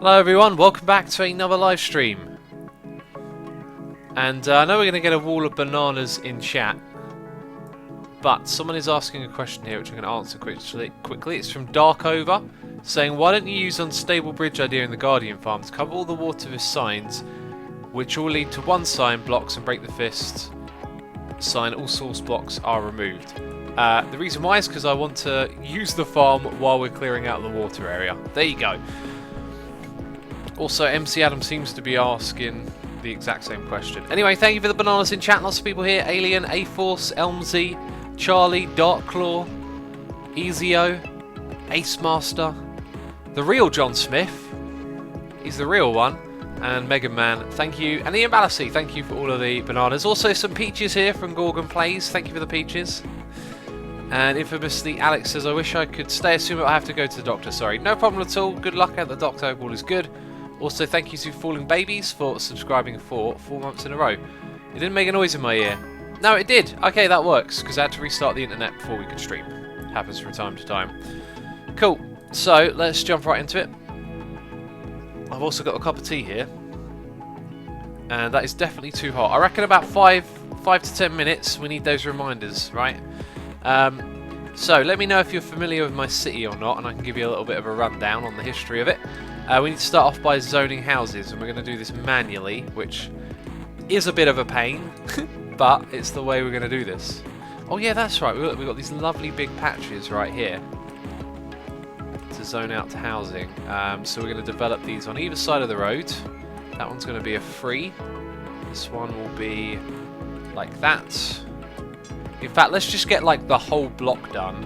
Hello everyone, welcome back to another live stream. And I know we're going to get a wall of bananas in chat, but someone is asking a question here which I'm going to answer quickly. It's from Darkover, saying, why don't you use unstable bridge idea in the Guardian farm to cover all the water with signs which all lead to one sign blocks and break the fist sign, all source blocks are removed. The reason why is because I want to use the farm while we're clearing out the water area. There you go. Also, MC Adam seems to be asking the exact same question. Anyway, thank you for the bananas in chat. Lots of people here. Alien, A-Force, Elmsy, Charlie, Darkclaw, Ezio, Ace Master, the real John Smith. He's the real one. And Mega Man, thank you. And Ian Balassi, thank you for all of the bananas. Also, some peaches here from Gorgon Plays. Thank you for the peaches. And infamously, Alex says, I wish I could stay as soon, but I have to go to the doctor. Sorry. No problem at all. Good luck at the doctor. All is good. Also, thank you to Falling Babies for subscribing for 4 months in a row. It didn't make a noise in my ear. No, it did. Okay, that works, because I had to restart the internet before we could stream. Happens from time to time. Cool. So, let's jump right into it. I've also got a cup of tea here. And that is definitely too hot. I reckon about 5 to 10 minutes, we need those reminders, right? So, let me know if you're familiar with my city or not, and I can give you a little bit of a rundown on the history of it. We need to start off by zoning houses, and we're going to do this manually, which is a bit of a pain, but it's the way we're going to do this. Oh yeah, that's right, we've got these lovely big patches right here to zone out to housing. So we're going to develop these on either side of the road. That one's going to be a free. This one will be like that. In fact, let's just get like the whole block done,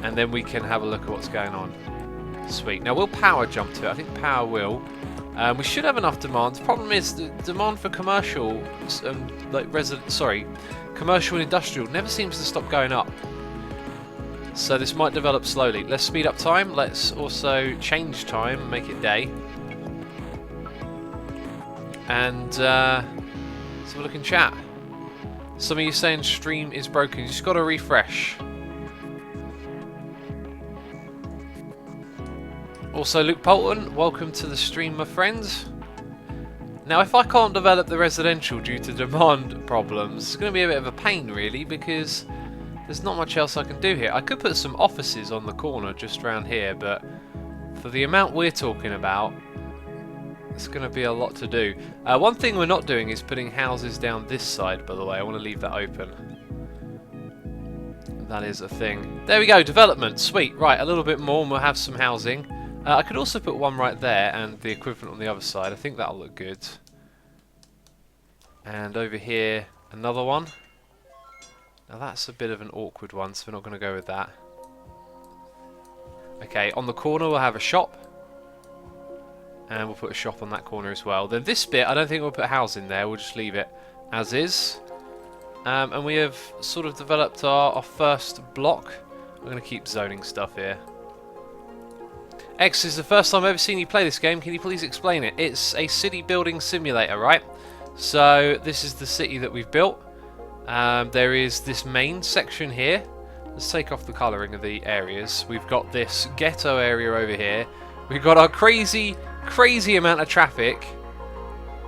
and then we can have a look at what's going on. Sweet. Now, will power jump to it? I think power will. We should have enough demand. The problem is the demand for commercial, commercial and industrial never seems to stop going up. So this might develop slowly. Let's speed up time. Let's also change time and make it day. And let's have a look in chat. Some of you saying stream is broken. You just got to refresh. Also, Luke Polton, welcome to the stream, my friends. Now, if I can't develop the residential due to demand problems, it's going to be a bit of a pain, really, because there's not much else I can do here. I could put some offices on the corner just around here, but for the amount we're talking about, it's going to be a lot to do. One thing we're not doing is putting houses down this side, by the way. I want to leave that open. That is a thing. There we go, development. Sweet. Right, a little bit more and we'll have some housing. I could also put one right there and the equivalent on the other side. I think that'll look good. And over here, another one. Now that's a bit of an awkward one, so we're not going to go with that. Okay, on the corner we'll have a shop. And we'll put a shop on that corner as well. Then this bit, I don't think we'll put a house in there. We'll just leave it as is. And we have sort of developed our first block. I'm going to keep zoning stuff here. X, is the first time I've ever seen you play this game. Can you please explain it? It's a city building simulator, right? So this is the city that we've built. There is this main section here. Let's take off the colouring of the areas. We've got this ghetto area over here. We've got our crazy amount of traffic.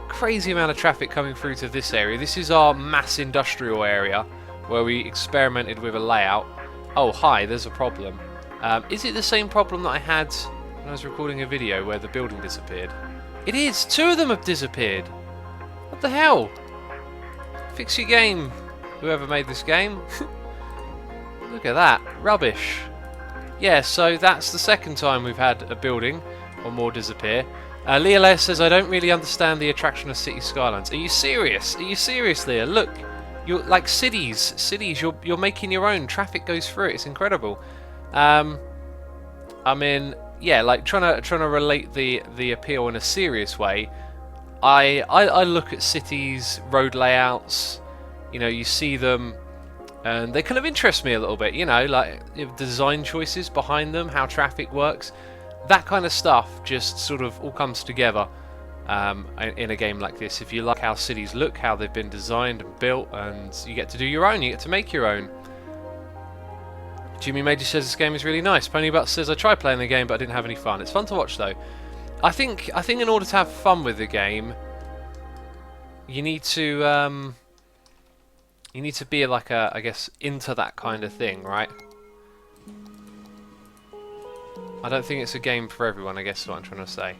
Crazy amount of traffic coming through to this area. This is our mass industrial area where we experimented with a layout. Oh, hi, there's a problem. Is it the same problem that I had when I was recording a video where the building disappeared? It is! 2 of them have disappeared! What the hell? Fix your game, whoever made this game. Look at that. Rubbish. Yeah, so that's the second time we've had a building or more disappear. Leah says, I don't really understand the attraction of City Skylines. Are you serious? Are you serious, Leah? Look, you're like cities, you're making your own. Traffic goes through it. It's incredible. I mean, yeah, like trying to relate the appeal in a serious way. I look at cities, road layouts. You know, you see them, and they kind of interest me a little bit. You know, like design choices behind them, how traffic works. That kind of stuff just sort of all comes together in a game like this. If you like how cities look, how they've been designed and built, and you get to do your own, you get to make your own. Jimmy Major says this game is really nice. Ponybutt says I tried playing the game but I didn't have any fun. It's fun to watch though. I think in order to have fun with the game, you need to be like I guess into that kind of thing, right? I don't think it's a game for everyone, I guess is what I'm trying to say.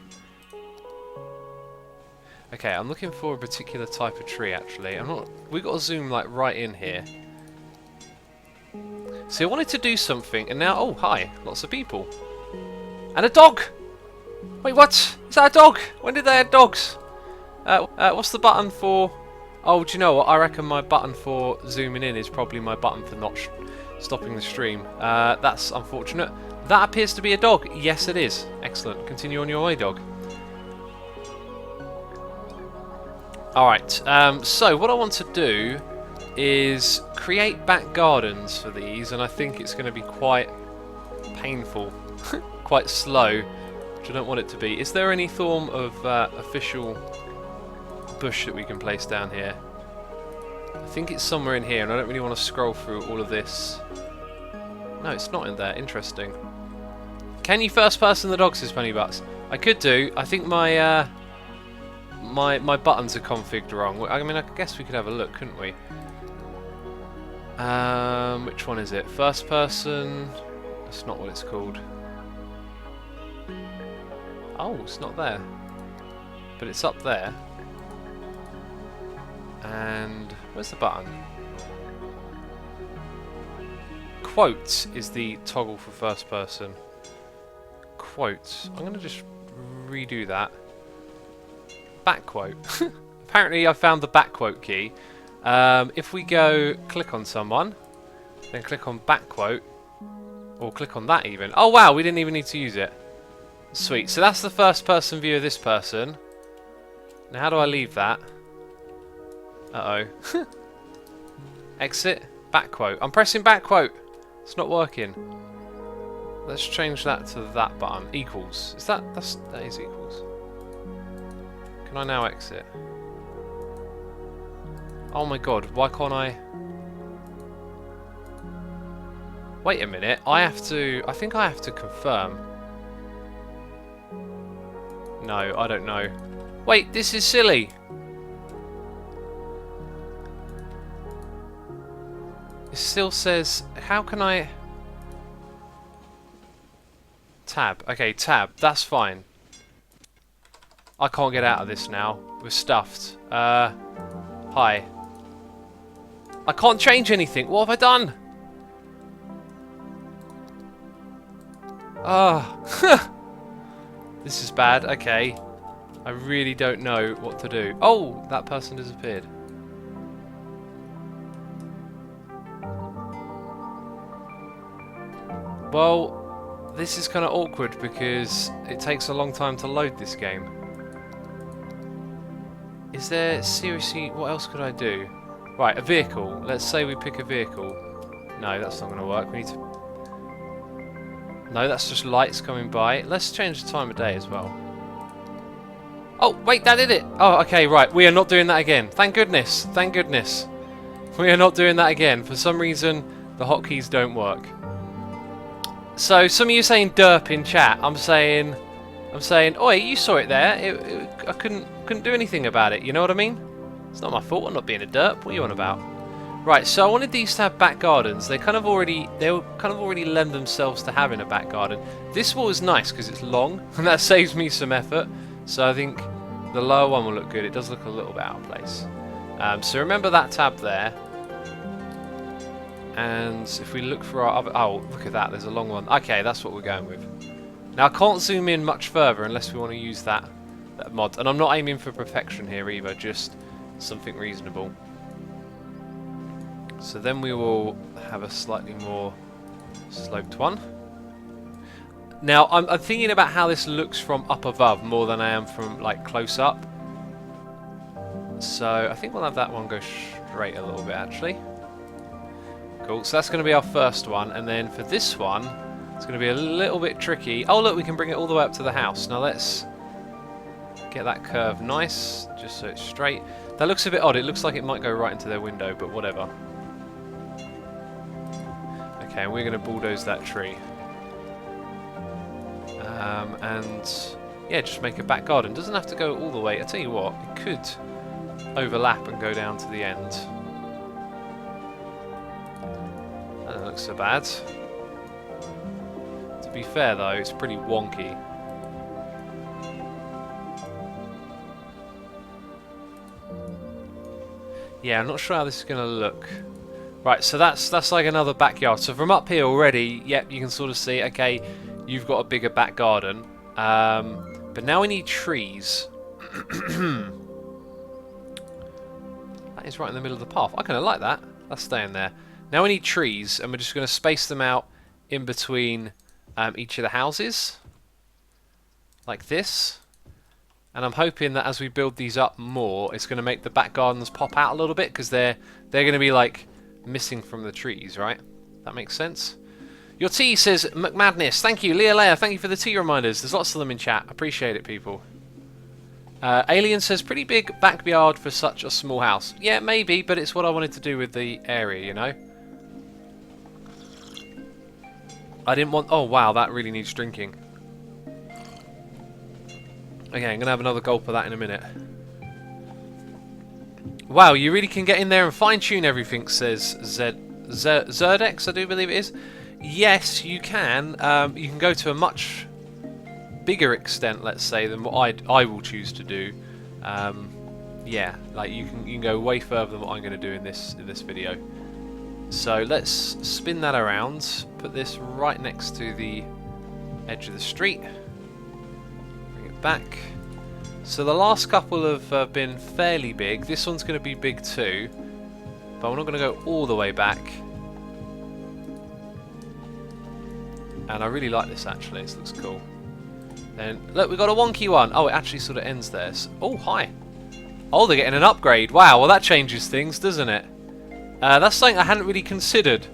Okay, I'm looking for a particular type of tree actually. We've got to zoom like right in here. So I wanted to do something and now, oh hi, lots of people. And a dog! Wait, what? Is that a dog? When did they have dogs? What's the button for... Oh, do you know what? I reckon my button for zooming in is probably my button for not stopping the stream. That's unfortunate. That appears to be a dog. Yes, it is. Excellent. Continue on your way, dog. Alright, so what I want to do is create back gardens for these, and I think it's going to be quite painful, quite slow, which I don't want it to be. Is there any form of official bush that we can place down here? I think it's somewhere in here, and I don't really want to scroll through all of this. No, it's not in there. Interesting. Can you first person the dogs, says Funny Butts? I could do. I think my my buttons are configured wrong. I mean, I guess we could have a look, couldn't we? Which one is it? First person? That's not what it's called. Oh, it's not there. But it's up there. And where's the button? Quote is the toggle for first person. Quote. I'm going to just redo that. Back quote. Apparently I found the back quote key. If we go click on someone, then click on back quote, or click on that even. Oh wow, we didn't even need to use it. Sweet. So that's the first person view of this person. Now how do I leave that? Uh-oh. Exit. Back quote. I'm pressing back quote. It's not working. Let's change that to that button. Equals. Is that is equals. Can I now exit? Oh my god, why can't I? Wait a minute, I think I have to confirm. No, I don't know. Wait, this is silly. It still says, how can I? Tab, okay, tab, that's fine. I can't get out of this now. We're stuffed. Hi. I can't change anything. What have I done? Ah. This is bad. Okay. I really don't know what to do. Oh, that person disappeared. Well, this is kind of awkward because it takes a long time to load this game. Is there seriously, what else could I do? Right, a vehicle. Let's say we pick a vehicle. No, that's not going to work. We need to... No, that's just lights coming by. Let's change the time of day as well. Oh, wait, that did it. Oh, okay, right. We are not doing that again. Thank goodness. Thank goodness. We are not doing that again. For some reason, the hotkeys don't work. So, some of you are saying derp in chat. I'm saying, oi, you saw it there. I couldn't do anything about it. You know what I mean? It's not my fault. I'm not being a derp. What are you on about? Right. So I wanted these to have back gardens. They kind of already lend themselves to having a back garden. This wall is nice because it's long, and that saves me some effort. So I think the lower one will look good. It does look a little bit out of place. So remember that tab there. And if we look for our other... Oh, look at that. There's a long one. Okay, that's what we're going with. Now, I can't zoom in much further unless we want to use that mod. And I'm not aiming for perfection here either, just something reasonable. So then we will have a slightly more sloped one. Now, I'm thinking about how this looks from up above more than I am from, like, close up. So I think we'll have that one go straight a little bit, actually. Cool, so that's going to be our first one, and then for this one, it's going to be a little bit tricky. Oh look, we can bring it all the way up to the house. Now let's get that curve nice, just so it's straight. That looks a bit odd, it looks like it might go right into their window, but whatever. Okay, and we're going to bulldoze that tree. And yeah, just make a back garden. Doesn't have to go all the way. I tell you what, it could overlap and go down to the end. That doesn't look so bad. To be fair though, it's pretty wonky. Yeah, I'm not sure how this is going to look. Right, so that's like another backyard. So from up here already, yep, you can sort of see, okay, you've got a bigger back garden. But now we need trees. That is right in the middle of the path. I kind of like that. That's staying there. Now we need trees, and we're just going to space them out in between each of the houses. Like this. And I'm hoping that as we build these up more, it's going to make the back gardens pop out a little bit, because they're going to be like missing from the trees, right? That makes sense. Your tea says McMadness. Thank you, Leah. Thank you for the tea reminders. There's lots of them in chat. Appreciate it, people. Alien says pretty big backyard for such a small house. Yeah, maybe, but it's what I wanted to do with the area, you know. I didn't want. Oh wow, that really needs drinking. Okay, I'm going to have another gulp of that in a minute. Wow, you really can get in there and fine-tune everything, says Zerdex, I do believe it is. Yes, you can. You can go to a much bigger extent, let's say, than what I will choose to do. Yeah, like you can go way further than what I'm going to do in this video. So let's spin that around. Put this right next to the edge of the street. Back. So the last couple have been fairly big. This one's going to be big too, but we're not going to go all the way back. And I really like this actually. This looks cool. Then look, we got a wonky one. Oh, it actually sort of ends there. So, oh, hi. Oh, they're getting an upgrade. Wow. Well, that changes things, doesn't it? That's something I hadn't really considered,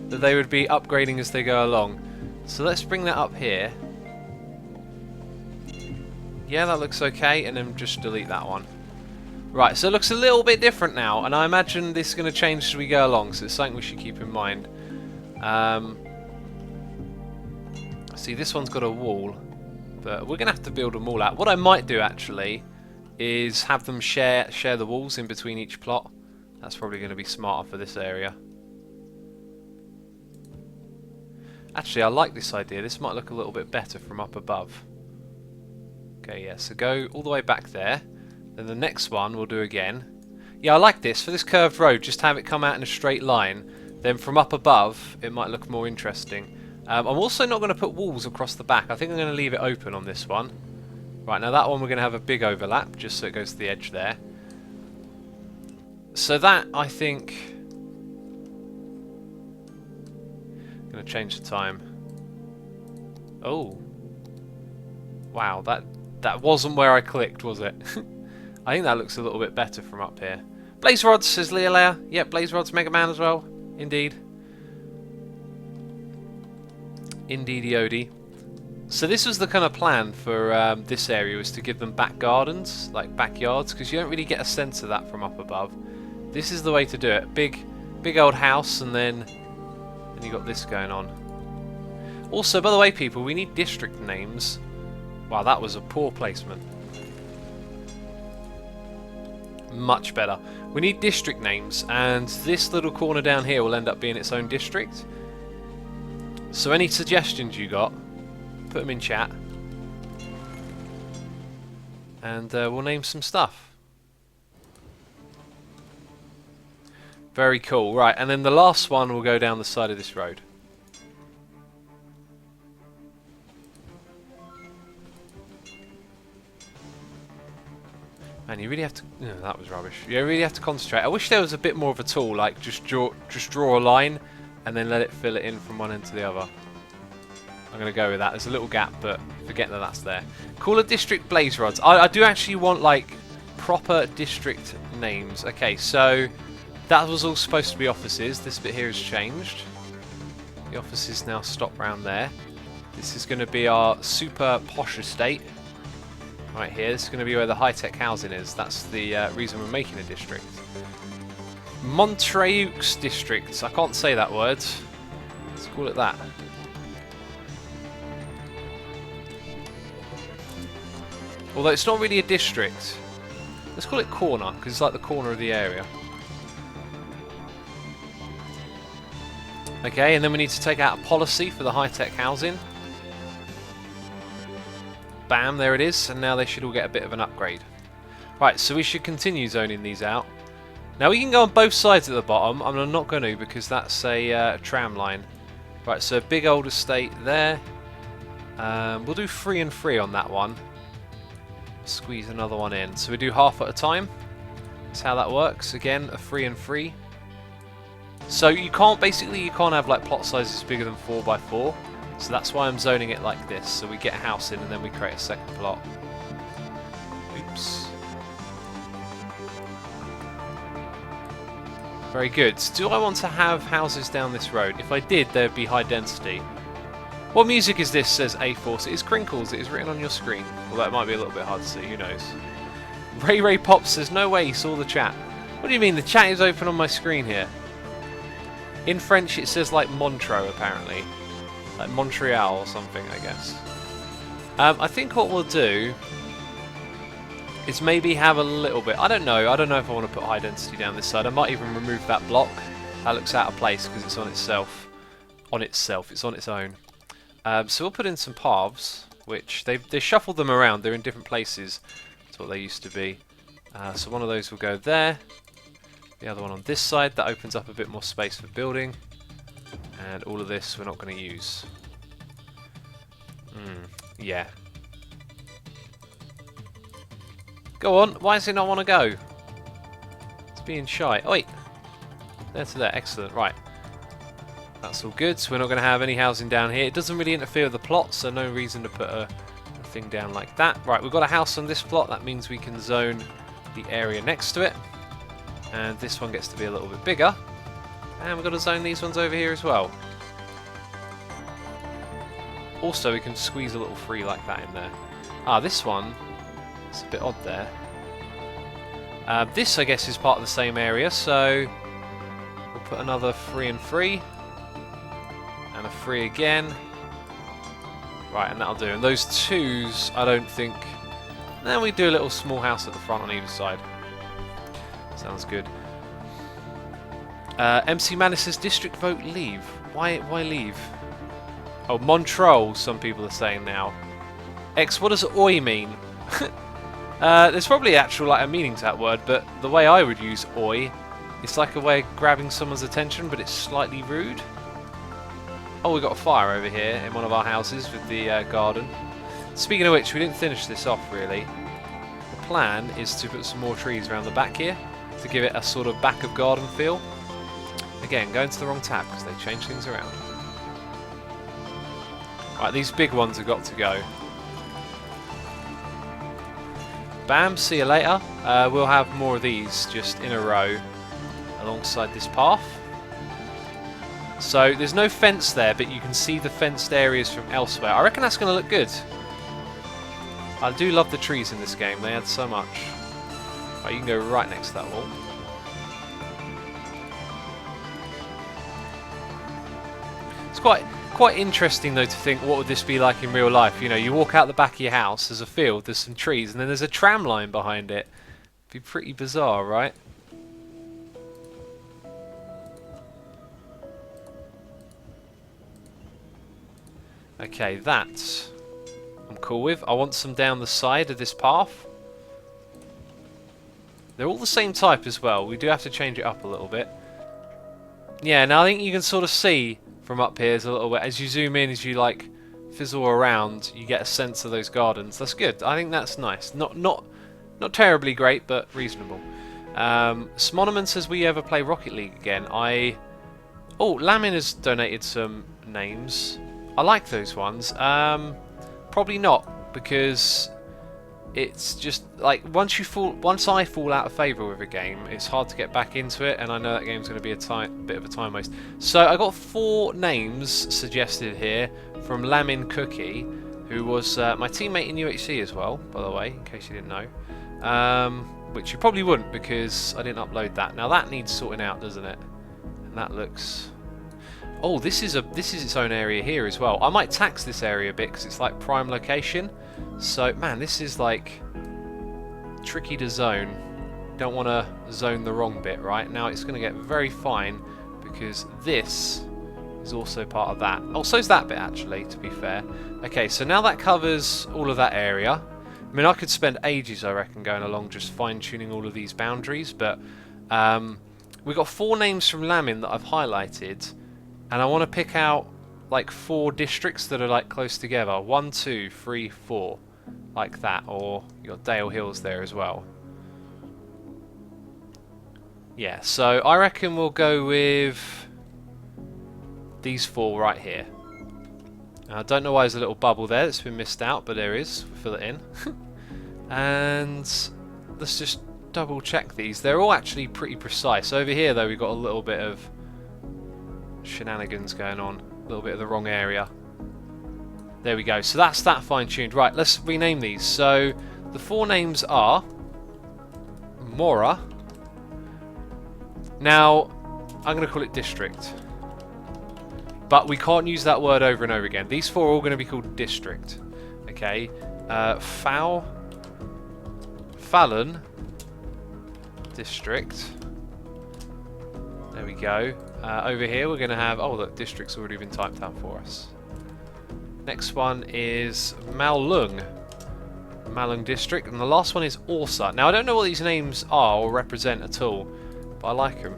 that they would be upgrading as they go along. So let's bring that up here. Yeah, that looks okay, and then just delete that one. Right, so it looks a little bit different now, and I imagine this is going to change as we go along, so it's something we should keep in mind. See, this one's got a wall, but we're going to have to build them all out. What I might do, actually, is have them share the walls in between each plot. That's probably going to be smarter for this area. Actually, I like this idea. This might look a little bit better from up above. Okay, yeah, so go all the way back there. Then the next one we'll do again. Yeah, I like this. For this curved road, just have it come out in a straight line. Then from up above, it might look more interesting. I'm also not going to put walls across the back. I think I'm going to leave it open on this one. Right, now that one we're going to have a big overlap, just so it goes to the edge there. So that, I think... I'm going to change the time. Oh. Wow, that wasn't where I clicked, was it? I think that looks a little bit better from up here. Blaze Rods, says Leah. Yep, Blaze Rods, Mega Man as well. Indeed. Indeedy Odie. So this was the kind of plan for this area, was to give them back gardens, like backyards, because you don't really get a sense of that from up above. This is the way to do it. Big old house, and then you got this going on. Also, by the way, people, we need district names. Wow, that was a poor placement. Much better. We need district names, and this little corner down here will end up being its own district. So any suggestions you got, put them in chat. And we'll name some stuff. Very cool. Right, and then the last one will go down the side of this road. Man, you really have to... No, that was rubbish. You really have to concentrate. I wish there was a bit more of a tool, like just draw a line and then let it fill it in from one end to the other. I'm going to go with that. There's a little gap, but forget that that's there. Call a district Blaze Rods. I do actually want, like, proper district names. Okay, so that was all supposed to be offices. This bit here has changed. The offices now stop round there. This is going to be our super posh estate. Right here, this is going to be where the high-tech housing is. That's the reason we're making a district. Montreux district. I can't say that word. Let's call it that. Although it's not really a district. Let's call it corner, because it's like the corner of the area. Okay, and then we need to take out a policy for the high-tech housing. Bam, there it is, and now they should all get a bit of an upgrade. Right, so we should continue zoning these out. Now we can go on both sides at the bottom. I'm not going to because that's a tram line. Right, so big old estate there. We'll do 3 and 3 on that one. Squeeze another one in. So we do half at a time. That's how that works. Again, a 3 and 3. So you can't have like plot sizes bigger than 4x4. So that's why I'm zoning it like this. So we get a house in and then we create a second plot. Oops. Very good. Do I want to have houses down this road? If I did, there'd be high density. What music is this? Says A-Force. It is Crinkles. It is written on your screen. Although it might be a little bit hard to see. Who knows? Ray Pops says, no way he saw the chat. What do you mean? The chat is open on my screen here. In French, it says like Montreux, apparently. Like Montreal or something, I guess. I think what we'll do is maybe have a little bit. I don't know if I want to put high density down this side. I might even remove that block. That looks out of place because it's on itself. It's on its own. So we'll put in some paths, which they shuffled them around. They're in different places. That's what they used to be. So one of those will go there. The other one on this side. That opens up a bit more space for building. And all of this we're not going to use. Yeah. Go on. Why does it not want to go? It's being shy. Oh, wait. There to there. Excellent. Right. That's all good. So we're not going to have any housing down here. It doesn't really interfere with the plot, so no reason to put a thing down like that. Right, we've got a house on this plot. That means we can zone the area next to it. And this one gets to be a little bit bigger. And we've got to zone these ones over here as well. Also, we can squeeze a little free like that in there. Ah, this one, it's a bit odd there. This, I guess, is part of the same area, so we'll put another 3 and 3. And a 3 again. Right, and that'll do. And those 2s, I don't think... Then we do a little small house at the front on either side. Sounds good. MC Manus says, district vote leave. Why leave? Oh, Montreux, some people are saying now. X, what does oi mean? There's probably actual like a meaning to that word, but the way I would use oi, it's like a way of grabbing someone's attention, but it's slightly rude. Oh, we've got a fire over here in one of our houses with the garden. Speaking of which, we didn't finish this off really. The plan is to put some more trees around the back here to give it a sort of back of garden feel. Again, going to the wrong tab because they change things around. Right, these big ones have got to go. Bam, see you later. We'll have more of these just in a row alongside this path. So there's no fence there, but you can see the fenced areas from elsewhere. I reckon that's going to look good. I do love the trees in this game. They add so much. Right, you can go right next to that wall. It's quite interesting though to think what would this be like in real life. You know, you walk out the back of your house, there's a field, there's some trees, and then there's a tram line behind it. It'd be pretty bizarre, right? Okay, that I'm cool with. I want some down the side of this path. They're all the same type as well. We do have to change it up a little bit. Yeah, now I think you can sort of see from up here is a little bit, as you zoom in, as you like fizzle around, you get a sense of those gardens. That's good. I think that's nice. Not terribly great, but reasonable. Smonoman says, will you ever play Rocket League again? Oh, Lamin has donated some names. I like those ones. Probably not, because it's just like once I fall out of favour with a game, it's hard to get back into it, and I know that game's going to be a bit of a time waste. So I got 4 names suggested here from Lamin Cookie, who was my teammate in UHC as well, by the way, in case you didn't know. Which you probably wouldn't because I didn't upload that. Now that needs sorting out, doesn't it? And that looks. Oh, this is its own area here as well. I might tax this area a bit because it's like prime location. So, man, this is like tricky to zone. Don't want to zone the wrong bit, right? Now it's going to get very fine because this is also part of that. Oh, so's that bit actually, to be fair. Okay, so now that covers all of that area. I mean, I could spend ages, I reckon, going along just fine-tuning all of these boundaries, but we've got 4 names from Lamin that I've highlighted, and I want to pick out like 4 districts that are like close together. 1, 2, 3, 4, like that, or you got Dale Hills there as well. Yeah, so I reckon we'll go with these 4 right here. I don't know why there's a little bubble there that's been missed out, but there is. We'll fill it in. And let's just double check these. They're all actually pretty precise. Over here, though, we've got a little bit of shenanigans going on. A little bit of the wrong area. There we go. So that's that fine-tuned. Right, let's rename these. So the 4 names are Mora. Now, I'm going to call it District. But we can't use that word over and over again. These 4 are all going to be called District. Okay. Fallon District. There we go. Over here we're going to have... Oh, look, District's already been typed out for us. Next one is Malung. Malung District. And the last one is Orsa. Now, I don't know what these names are or represent at all, but I like them.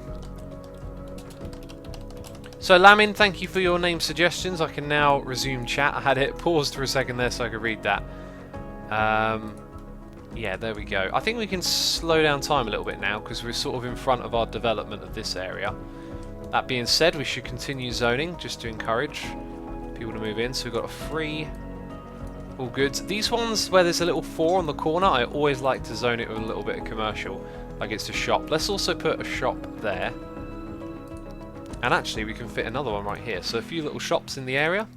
So Lamin, thank you for your name suggestions. I can now resume chat. I had it paused for a second there so I could read that. Yeah, there we go. I think we can slow down time a little bit now because we're sort of in front of our development of this area. That being said, we should continue zoning just to encourage people to move in. So we've got a 3. All good. These ones where there's a little 4 on the corner, I always like to zone it with a little bit of commercial, like it's a shop. Let's also put a shop there. And actually we can fit another one right here. So a few little shops in the area.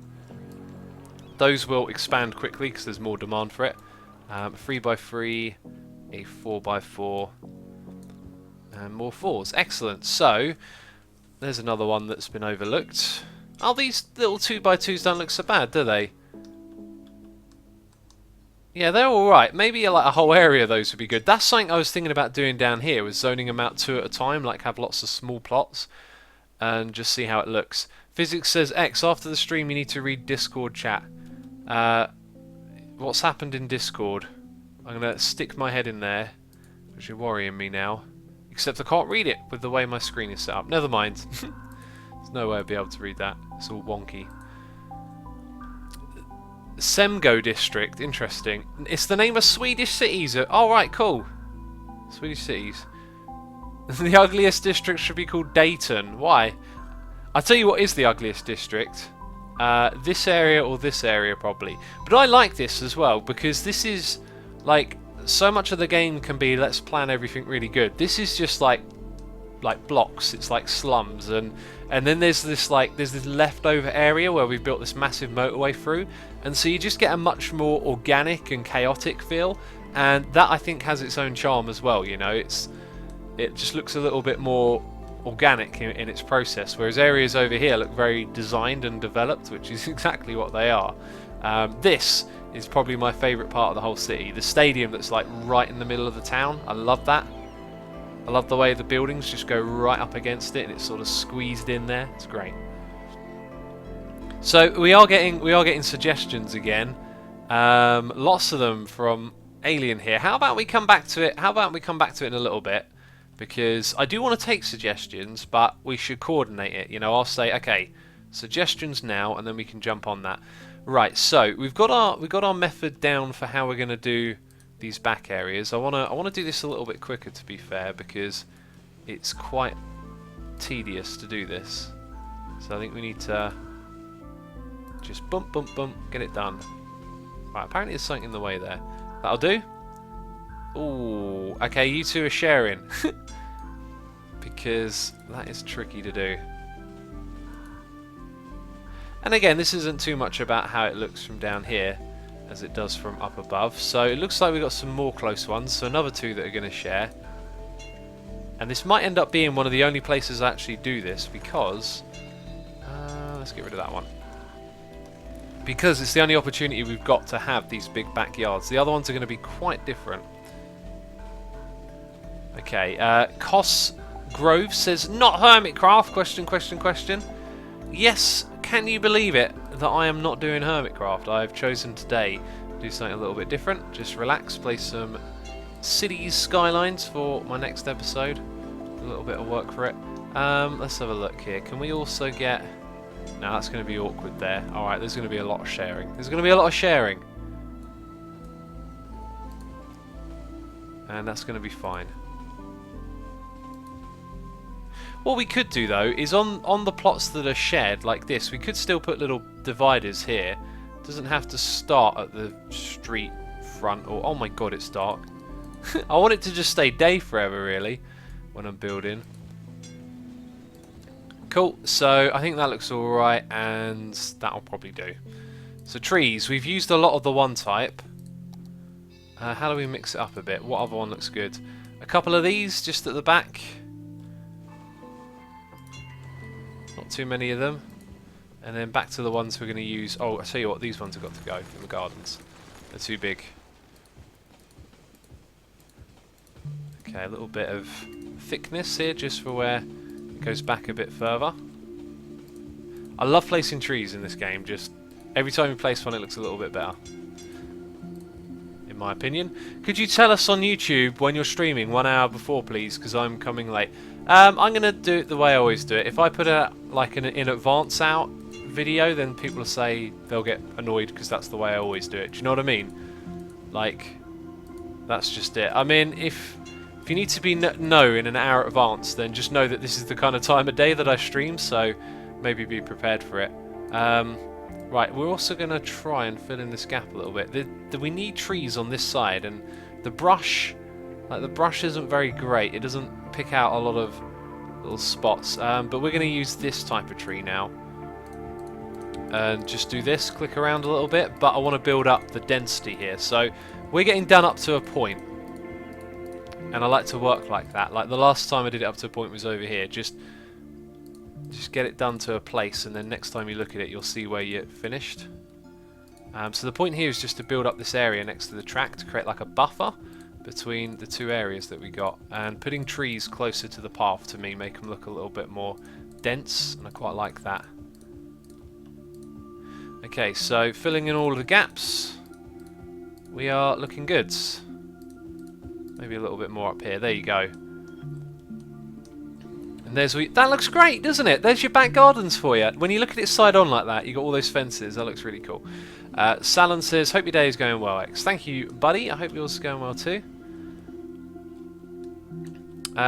Those will expand quickly because there's more demand for it. 3x3, a 4x4, and more 4s. Excellent. So there's another one that's been overlooked. Oh, these little 2x2s don't look so bad, do they? Yeah, they're alright. Maybe like a whole area of those would be good. That's something I was thinking about doing down here, was zoning them out 2 at a time, like have lots of small plots. And just see how it looks. Physics says, X, after the stream you need to read Discord chat. What's happened in Discord? I'm going to stick my head in there, because you're worrying me now. Except I can't read it with the way my screen is set up. Never mind. There's no way I'll be able to read that. It's all wonky. Semgo District, interesting. It's the name of Swedish cities. Oh, right, cool. Swedish cities. The ugliest district should be called Dayton. Why? I'll tell you what is the ugliest district. This area or this area probably. But I like this as well because this is like so much of the game can be let's plan everything really good. This is just like blocks. It's like slums and then there's this leftover area where we've built this massive motorway through, and so you just get a much more organic and chaotic feel, and that I think has its own charm as well. You know, it just looks a little bit more organic in its process, whereas areas over here look very designed and developed, which is exactly what they are. This is probably my favourite part of the whole city. The stadium that's like right in the middle of the town. I love that. I love the way the buildings just go right up against it and it's sort of squeezed in there. It's great. So we are getting suggestions again. Lots of them from Alien here. How about we come back to it? How about we come back to it in a little bit? Because I do want to take suggestions, but we should coordinate it. You know, I'll say, okay, suggestions now, and then we can jump on that. Right. So we've got our method down for how we're going to do these back areas. I want to do this a little bit quicker, to be fair, because it's quite tedious to do this. So I think we need to just bump, get it done. Right. Apparently there's something in the way there. That'll do. Ooh, okay, you two are sharing. Because that is tricky to do. And again, this isn't too much about how it looks from down here as it does from up above. So it looks like we've got some more close ones. So another 2 that are going to share. And this might end up being one of the only places I actually do this because... let's get rid of that one. because it's the only opportunity we've got to have these big backyards. The other ones are going to be quite different. Okay, Cos Grove says, not Hermitcraft, question. Yes, can you believe it that I am not doing Hermitcraft? I've chosen today to do something a little bit different. Just relax, play some Cities Skylines for my next episode. A little bit of work for it. Let's have a look here. Can we also get... No, that's going to be awkward there. Alright, there's going to be a lot of sharing. And that's going to be fine. What we could do though is on the plots that are shared like this, we could still put little dividers here. It doesn't have to start at the street front or... Oh my god, it's dark. I want it to just stay day forever really when I'm building. Cool, so I think that looks alright and that'll probably do. So trees, we've used a lot of the one type. How do we mix it up a bit? What other one looks good? A couple of these just at the back. Not too many of them. And then back to the ones we're going to use. Oh, I'll tell you what, these ones have got to go from the gardens. They're too big. Okay, a little bit of thickness here just for where it goes back a bit further. I love placing trees in this game. Just every time you place one it looks a little bit better, in my opinion. Could you tell us on YouTube when you're streaming 1 hour before, please, because I'm coming late. I'm going to do it the way I always do it. If I put a like an in advance out video, then people will say they'll get annoyed because that's the way I always do it. Do you know what I mean? Like, that's just it. I mean, if you need to be know in an hour in advance, then just know that this is the kind of time of day that I stream, so maybe be prepared for it. Right, we're also going to try and fill in this gap a little bit. We need trees on this side, and the brush, the brush isn't very great. It doesn't pick out a lot of little spots, but we're going to use this type of tree now. And just do this, click around a little bit, but I want to build up the density here. So we're getting done up to a point. And I like to work like that. Like the last time I did it up to a point was over here. Just get it done to a place, and then next time you look at it, you'll see where you're finished. So the point here is just to build up this area next to the track to create like a buffer between the two areas that we got. And putting trees closer to the path to me make them look a little bit more dense, and I quite like that. Okay, so filling in all of the gaps. We are looking good. Maybe a little bit more up here. There you go. And there's that looks great, doesn't it? There's your back gardens for you. When you look at it side on like that, you got all those fences. That looks really cool. Salon says, "Hope your day is going well, X." Thank you, buddy. I hope yours is going well too.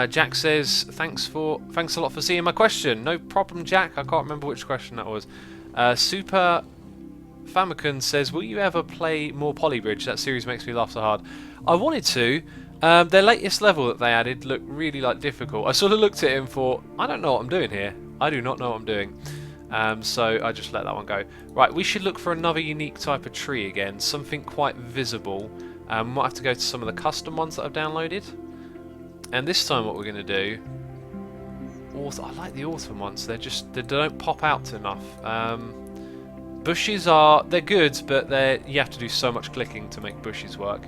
Jack says, "Thanks a lot for seeing my question." No problem, Jack. I can't remember which question that was. Super Famicon says, "Will you ever play more Polybridge? That series makes me laugh so hard." I wanted to. Their latest level that they added looked really difficult. I sort of looked at it and thought, I don't know what I'm doing here. I do not know what I'm doing. So I just let that one go. Right, we should look for another unique type of tree again. Something quite visible. We might have to go to some of the custom ones that I've downloaded. And this time what we're going to do... I like the autumn ones. They don't pop out enough. Bushes they're good, but you have to do so much clicking to make bushes work.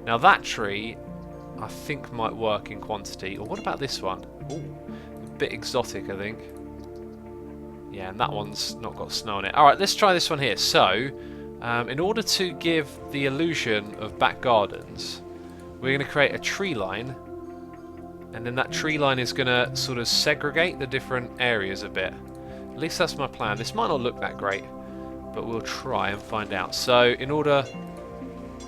Now that tree, I think might work in quantity. Or what about this one? Ooh, a bit exotic, I think. Yeah, and that one's not got snow on it. Alright, let's try this one here. So, in order to give the illusion of back gardens, we're going to create a tree line. And then that tree line is going to sort of segregate the different areas a bit. At least that's my plan. This might not look that great, but we'll try and find out. So, in order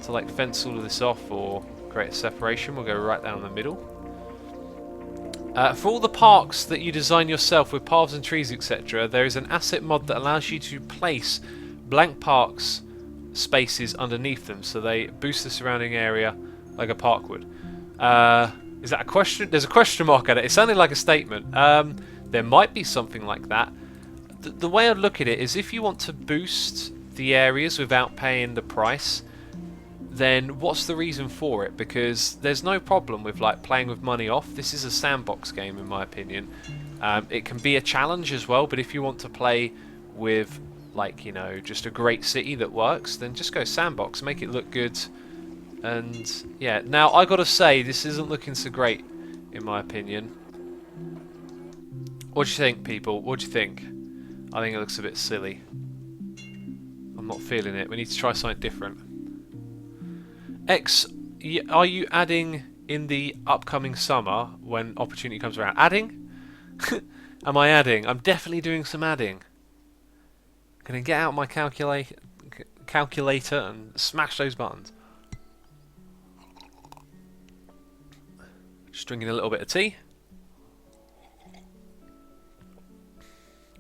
to fence all of this off or create a separation, we'll go right down the middle. For all the parks that you design yourself with paths and trees, etc., there is an asset mod that allows you to place blank parks spaces underneath them, so they boost the surrounding area like a park would. Is that a question? There's a question mark at it. It sounded like a statement. There might be something like that. The way I'd look at it is if you want to boost the areas without paying the price, then what's the reason for it? Because there's no problem with playing with money off. This is a sandbox game in my opinion. It can be a challenge as well, but if you want to play with like, you know, just a great city that works, then just go sandbox, make it look good. And yeah, now I gotta say, this isn't looking so great in my opinion. What do you think, people? What do you think? I think it looks a bit silly. I'm not feeling it. We need to try something different. X, are you adding in the upcoming summer when opportunity comes around? Adding? Am I adding? I'm definitely doing some adding. Gonna get out my calculator and smash those buttons. Just drinking a little bit of tea.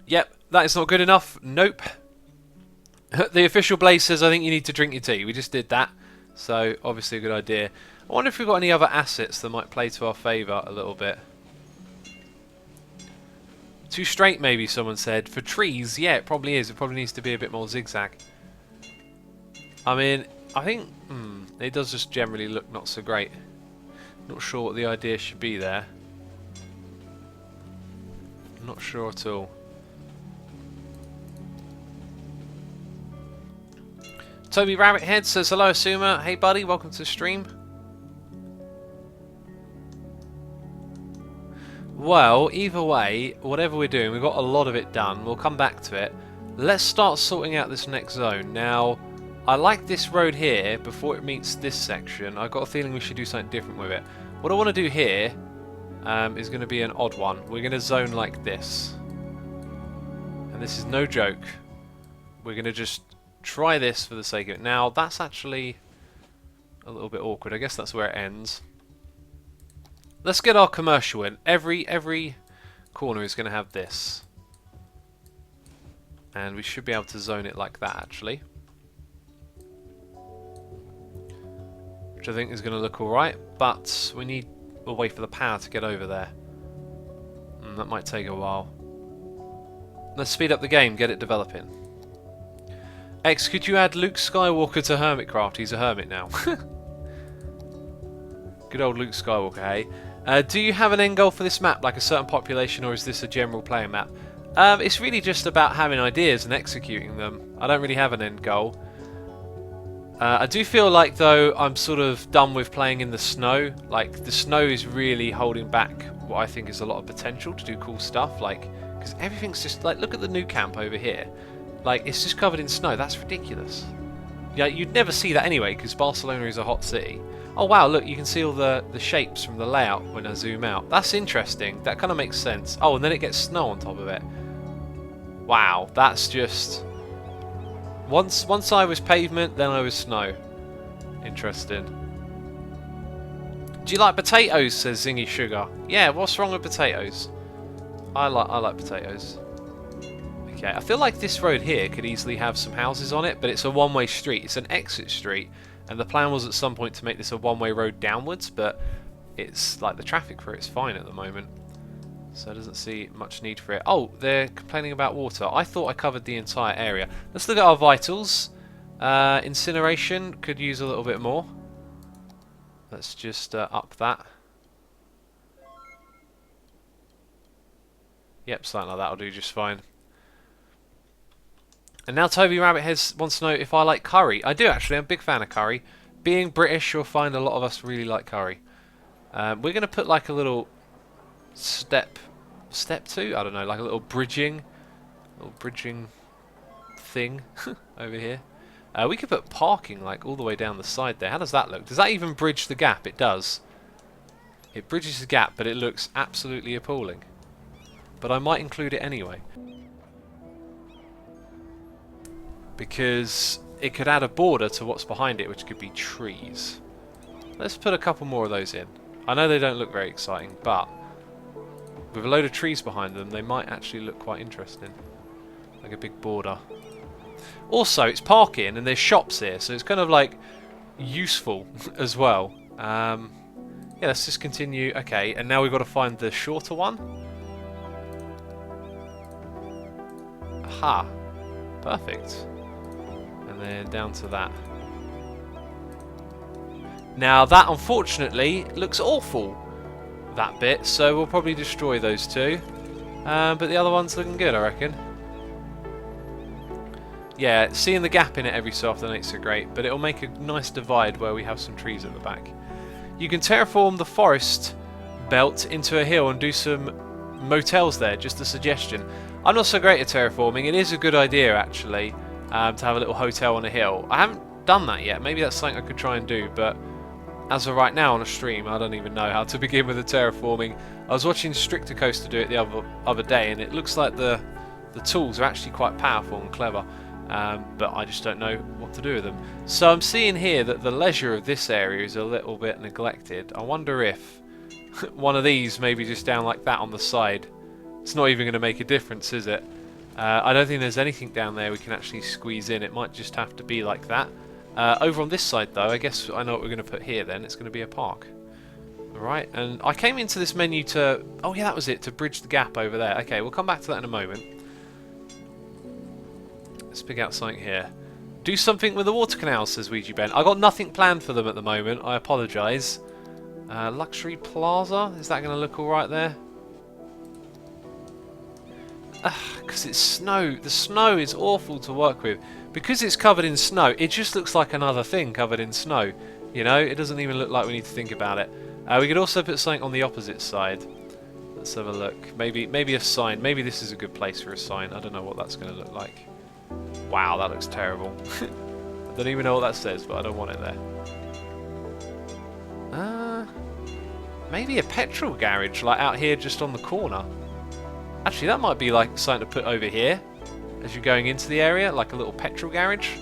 Yep, that is not good enough. Nope. The official Blaze says I think you need to drink your tea. We just did that. So, obviously a good idea. I wonder if we've got any other assets that might play to our favour a little bit. Too straight, maybe, someone said. For trees, yeah, it probably is. It probably needs to be a bit more zigzag. I mean, I think it does just generally look not so great. Not sure what the idea should be there. Not sure at all. Toby Rabbithead says, hello Asuma, hey buddy, welcome to the stream. Well, either way, whatever we're doing, we've got a lot of it done, we'll come back to it. Let's start sorting out this next zone. Now, I like this road here, before it meets this section, I've got a feeling we should do something different with it. What I want to do here is going to be an odd one. We're going to zone like this. And this is no joke. We're going to just try this for the sake of it. Now, that's actually a little bit awkward. I guess that's where it ends. Let's get our commercial in. Every corner is going to have this. And we should be able to zone it like that, actually. Which I think is going to look alright. But we need a way for the power to get over there. That might take a while. Let's speed up the game, get it developing. X, could you add Luke Skywalker to Hermitcraft? He's a hermit now. Good old Luke Skywalker, hey? Do you have an end goal for this map, like a certain population, or is this a general player map? It's really just about having ideas and executing them. I don't really have an end goal. I do feel like, though, I'm sort of done with playing in the snow. Like, the snow is really holding back what I think is a lot of potential to do cool stuff. Like, because everything's just, like, look at the new camp over here. Like, it's just covered in snow. That's ridiculous. Yeah, you'd never see that anyway, because Barcelona is a hot city. Oh, wow, look, you can see all the shapes from the layout when I zoom out. That's interesting. That kind of makes sense. Oh, and then it gets snow on top of it. Wow, that's just... Once I was pavement, then I was snow. Interesting. Do you like potatoes, says Zingy Sugar. Yeah, what's wrong with potatoes? I like potatoes. Okay, I feel like this road here could easily have some houses on it, but it's a one-way street. It's an exit street, and the plan was at some point to make this a one-way road downwards, but it's like the traffic for it's fine at the moment. So it doesn't see much need for it. Oh, they're complaining about water. I thought I covered the entire area. Let's look at our vitals. Incineration could use a little bit more. Let's just up that. Yep, something like that will do just fine. And now Toby Rabbit wants to know if I like curry. I do actually, I'm a big fan of curry. Being British, you'll find a lot of us really like curry. We're going to put like a little step 2? I don't know, like a little bridging thing over here. We could put parking like all the way down the side there. How does that look? Does that even bridge the gap? It does. It bridges the gap, but it looks absolutely appalling. But I might include it anyway. Because it could add a border to what's behind it, which could be trees. Let's put a couple more of those in. I know they don't look very exciting, but with a load of trees behind them, they might actually look quite interesting. Like a big border. Also, it's parking and there's shops here, so it's kind of like useful as well. Yeah, let's just continue. Okay, and now we've got to find the shorter one. Aha. Perfect. And then down to that. Now that, unfortunately, looks awful, that bit, so we'll probably destroy those two. But the other one's looking good, I reckon. Yeah, seeing the gap in it every so often ain't so great, but it'll make a nice divide where we have some trees at the back. You can terraform the forest belt into a hill and do some motels there, just a suggestion. I'm not so great at terraforming. It is a good idea, actually, to have a little hotel on a hill. I haven't done that yet. Maybe that's something I could try and do, but as of right now on a stream, I don't even know how to begin with the terraforming. I was watching Stricter Coaster do it the other day, and it looks like the tools are actually quite powerful and clever, but I just don't know what to do with them. So I'm seeing here that the leisure of this area is a little bit neglected. I wonder if one of these maybe just down like that on the side. It's not even going to make a difference, is it? I don't think there's anything down there we can actually squeeze in. It might just have to be like that. Over on this side though, I guess I know what we're going to put here then. It's going to be a park. Alright, and I came into this menu to... Oh yeah, that was it, to bridge the gap over there. Okay, we'll come back to that in a moment. Let's pick out something here. Do something with the water canals, says Ouija Ben. I got nothing planned for them at the moment. I apologise. Luxury Plaza, is that going to look alright there? Because it's snow. The snow is awful to work with. Because it's covered in snow, it just looks like another thing covered in snow. You know, it doesn't even look like we need to think about it. We could also put something on the opposite side. Let's have a look. Maybe a sign. Maybe this is a good place for a sign. I don't know what that's going to look like. Wow, that looks terrible. I don't even know what that says, but I don't want it there. Maybe a petrol garage, like out here just on the corner. Actually, that might be like something to put over here as you're going into the area, like a little petrol garage.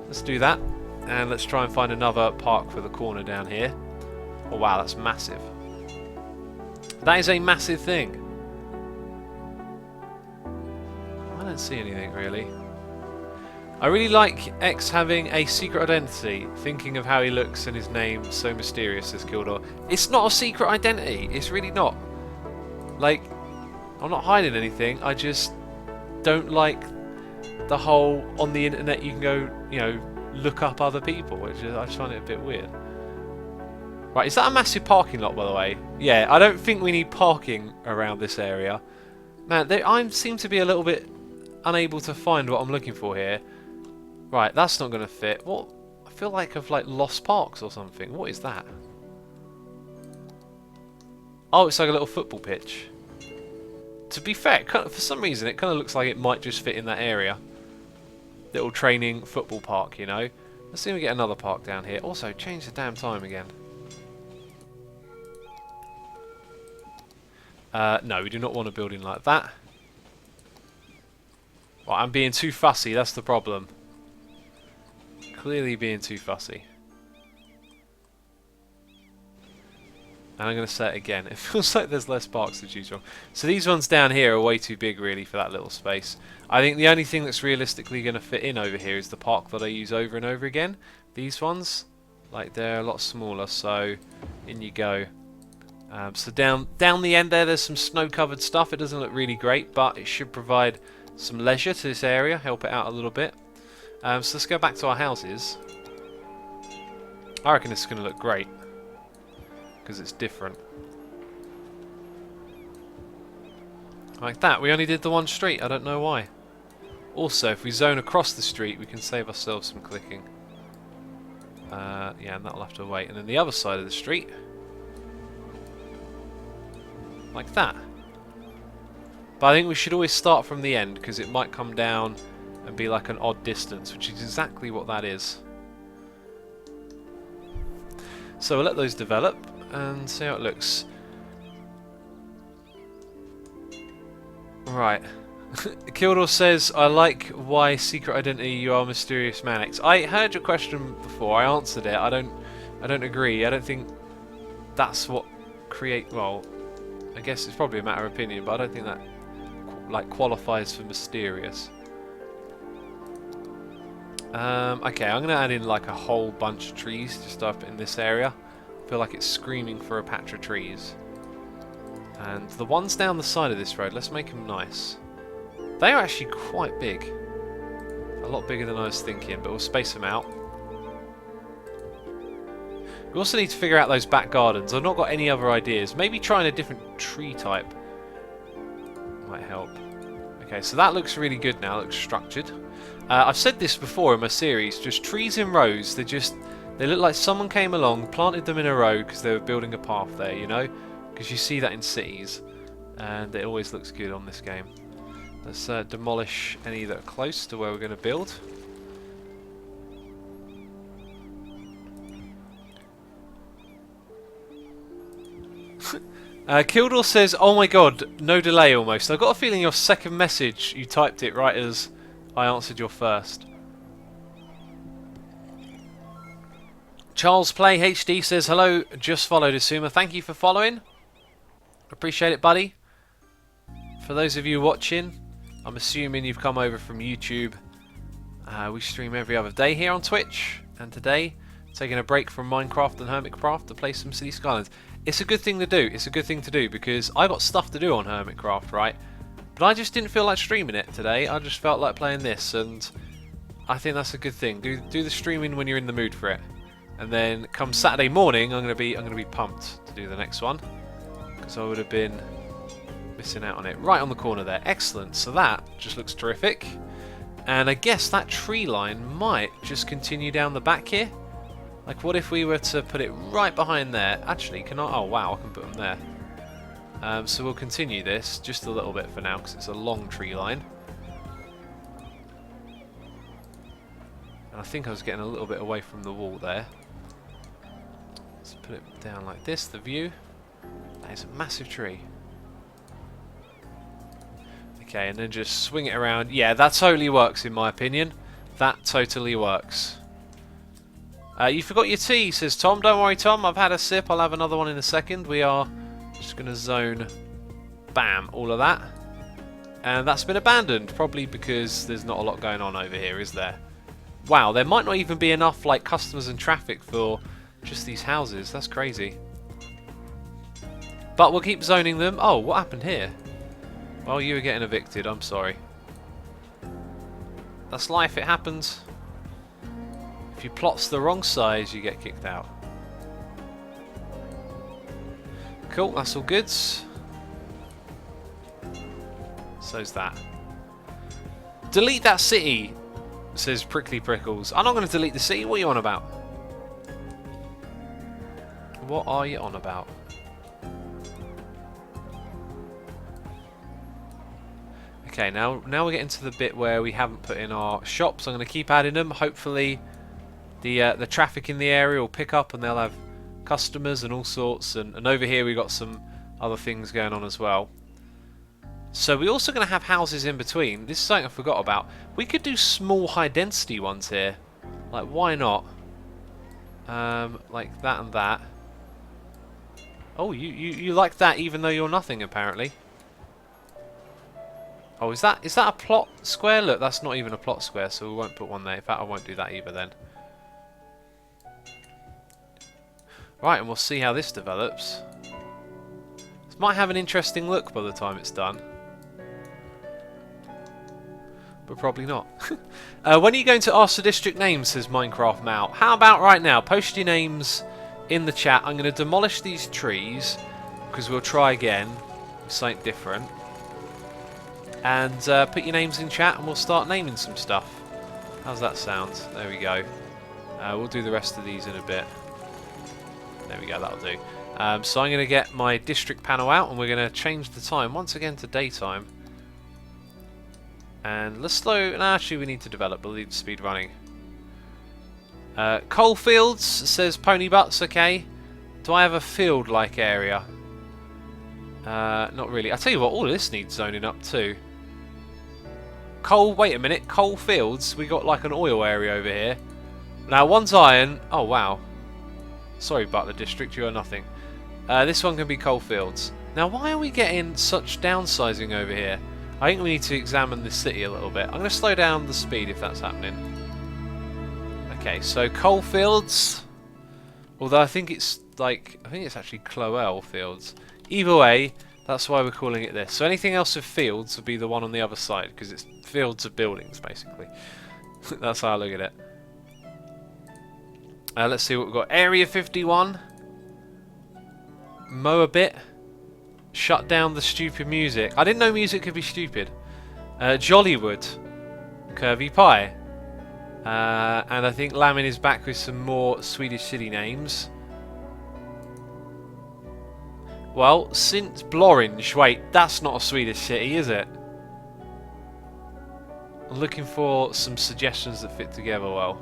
Let's do that. And let's try and find another park for the corner down here. Oh wow, that's massive. That is a massive thing. I don't see anything really. I really like X having a secret identity, thinking of how he looks and his name so mysterious, says Kildor. It's not a secret identity, it's really not. Like, I'm not hiding anything, I just don't like the whole on the internet you can go, you know, look up other people, which is, I just find it a bit weird. Right, is that a massive parking lot, by the way? Yeah, I don't think we need parking around this area. Man, I seem to be a little bit unable to find what I'm looking for here. Right, that's not going to fit. What? I feel like I've like lost parks or something. What is that? Oh, it's like a little football pitch. To be fair, for some reason it kind of looks like it might just fit in that area. Little training football park, you know. Let's see if we get another park down here. Also, change the damn time again. No, we do not want a building like that. Well, I'm being too fussy, that's the problem. Clearly being too fussy. And I'm going to say it again. It feels like there's less parks to choose from. So these ones down here are way too big really for that little space. I think the only thing that's realistically going to fit in over here is the park that I use over and over again. These ones, like they're a lot smaller, so in you go. So down the end there's some snow-covered stuff. It doesn't look really great, but it should provide some leisure to this area, help it out a little bit. So let's go back to our houses. I reckon this is going to look great because it's different. Like that. We only did the one street. I don't know why. Also, if we zone across the street, we can save ourselves some clicking. Yeah, and that'll have to wait. And then the other side of the street. Like that. But I think we should always start from the end because it might come down and be like an odd distance, which is exactly what that is. So we'll let those develop and see how it looks. Right. Kildor says, I like why secret identity you are mysterious Manix. I heard your question before, I answered it. I don't agree. I don't think that's what well, I guess it's probably a matter of opinion, but I don't think that like qualifies for mysterious. Okay, I'm going to add in like a whole bunch of trees just up in this area. I feel like it's screaming for a patch of trees. And the ones down the side of this road, let's make them nice. They are actually quite big. A lot bigger than I was thinking, but we'll space them out. We also need to figure out those back gardens. I've not got any other ideas. Maybe trying a different tree type might help. Okay, so that looks really good now. It looks structured. I've said this before in my series. Just trees in rows. They look like someone came along, planted them in a row because they were building a path there. You know, because you see that in cities, and it always looks good on this game. Let's demolish any that are close to where we're going to build. Kildor says, "Oh my god, no delay almost." I've got a feeling your second message, you typed it right as I answered your first. Charles Play HD says, "Hello, just followed Asuma. Thank you for following. Appreciate it, buddy." For those of you watching, I'm assuming you've come over from YouTube. We stream every other day here on Twitch, and today, taking a break from Minecraft and Hermitcraft to play some City Skylines. It's a good thing to do. It's a good thing to do because I got stuff to do on Hermitcraft, right? But I just didn't feel like streaming it today. I just felt like playing this, and I think that's a good thing. Do the streaming when you're in the mood for it, and then come Saturday morning, I'm gonna be pumped to do the next one because I would have been missing out on it. Right on the corner there, excellent. So that just looks terrific, and I guess that tree line might just continue down the back here. Like, what if we were to put it right behind there? Actually, can I? Oh, wow, I can put them there. So we'll continue this just a little bit for now because it's a long tree line. And I think I was getting a little bit away from the wall there. Let's put it down like this, the view. That is a massive tree. Okay, and then just swing it around. Yeah, that totally works in my opinion. That totally works. You forgot your tea, says Tom. Don't worry, Tom. I've had a sip. I'll have another one in a second. We are just going to zone, bam, all of that. And that's been abandoned, probably because there's not a lot going on over here, is there? Wow, there might not even be enough like customers and traffic for just these houses. That's crazy. But we'll keep zoning them. Oh, what happened here? Well, you were getting evicted. I'm sorry. That's life. It happens. If your plot's the wrong size, you get kicked out. Cool, that's all good. So's that. Delete that city, says Prickly Prickles. I'm not going to delete the city. What are you on about? What are you on about? Okay, now we're getting to the bit where we haven't put in our shops. I'm going to keep adding them. Hopefully the traffic in the area will pick up and they'll have customers and all sorts, and over here we got some other things going on as well. So we're also going to have houses in between. This is something I forgot about. We could do small high density ones here. Like, why not? Like that and that. Oh, you like that even though you're nothing apparently. Oh, is that a plot square? Look, that's not even a plot square, so we won't put one there. In fact, I won't do that either then. Right, and we'll see how this develops. This might have an interesting look by the time it's done. But probably not. When are you going to ask the district names, says Minecraft Mal. How about right now? Post your names in the chat. I'm going to demolish these trees, because we'll try again. Something different. And put your names in chat and we'll start naming some stuff. How's that sound? There we go. We'll do the rest of these in a bit. There we go, that'll do. So I'm going to get my district panel out and we're going to change the time once again to daytime. And let's slow... No, actually we need to develop, we'll need speed running. Coalfields, says Pony Butts, okay. Do I have a field-like area? Not really. I tell you what, all of this needs zoning up too. Coal, wait a minute, coal fields, we got like an oil area over here. Now one's iron, oh wow. Sorry Butler District, you are nothing. This one can be coal fields. Now why are we getting such downsizing over here? I think we need to examine this city a little bit. I'm going to slow down the speed if that's happening. Okay, so coal fields. Although I think it's like, I think it's actually Cloel fields. Either way, that's why we're calling it this. So anything else with fields would be the one on the other side, because it's fields of buildings, basically. That's how I look at it. Let's see what we've got. Area 51. Mow a bit. Shut down the stupid music. I didn't know music could be stupid. Jollywood. Curvy Pie. And I think Lamin is back with some more Swedish city names. Well, since Bloringe, wait, that's not a Swedish city, is it? I'm looking for some suggestions that fit together well.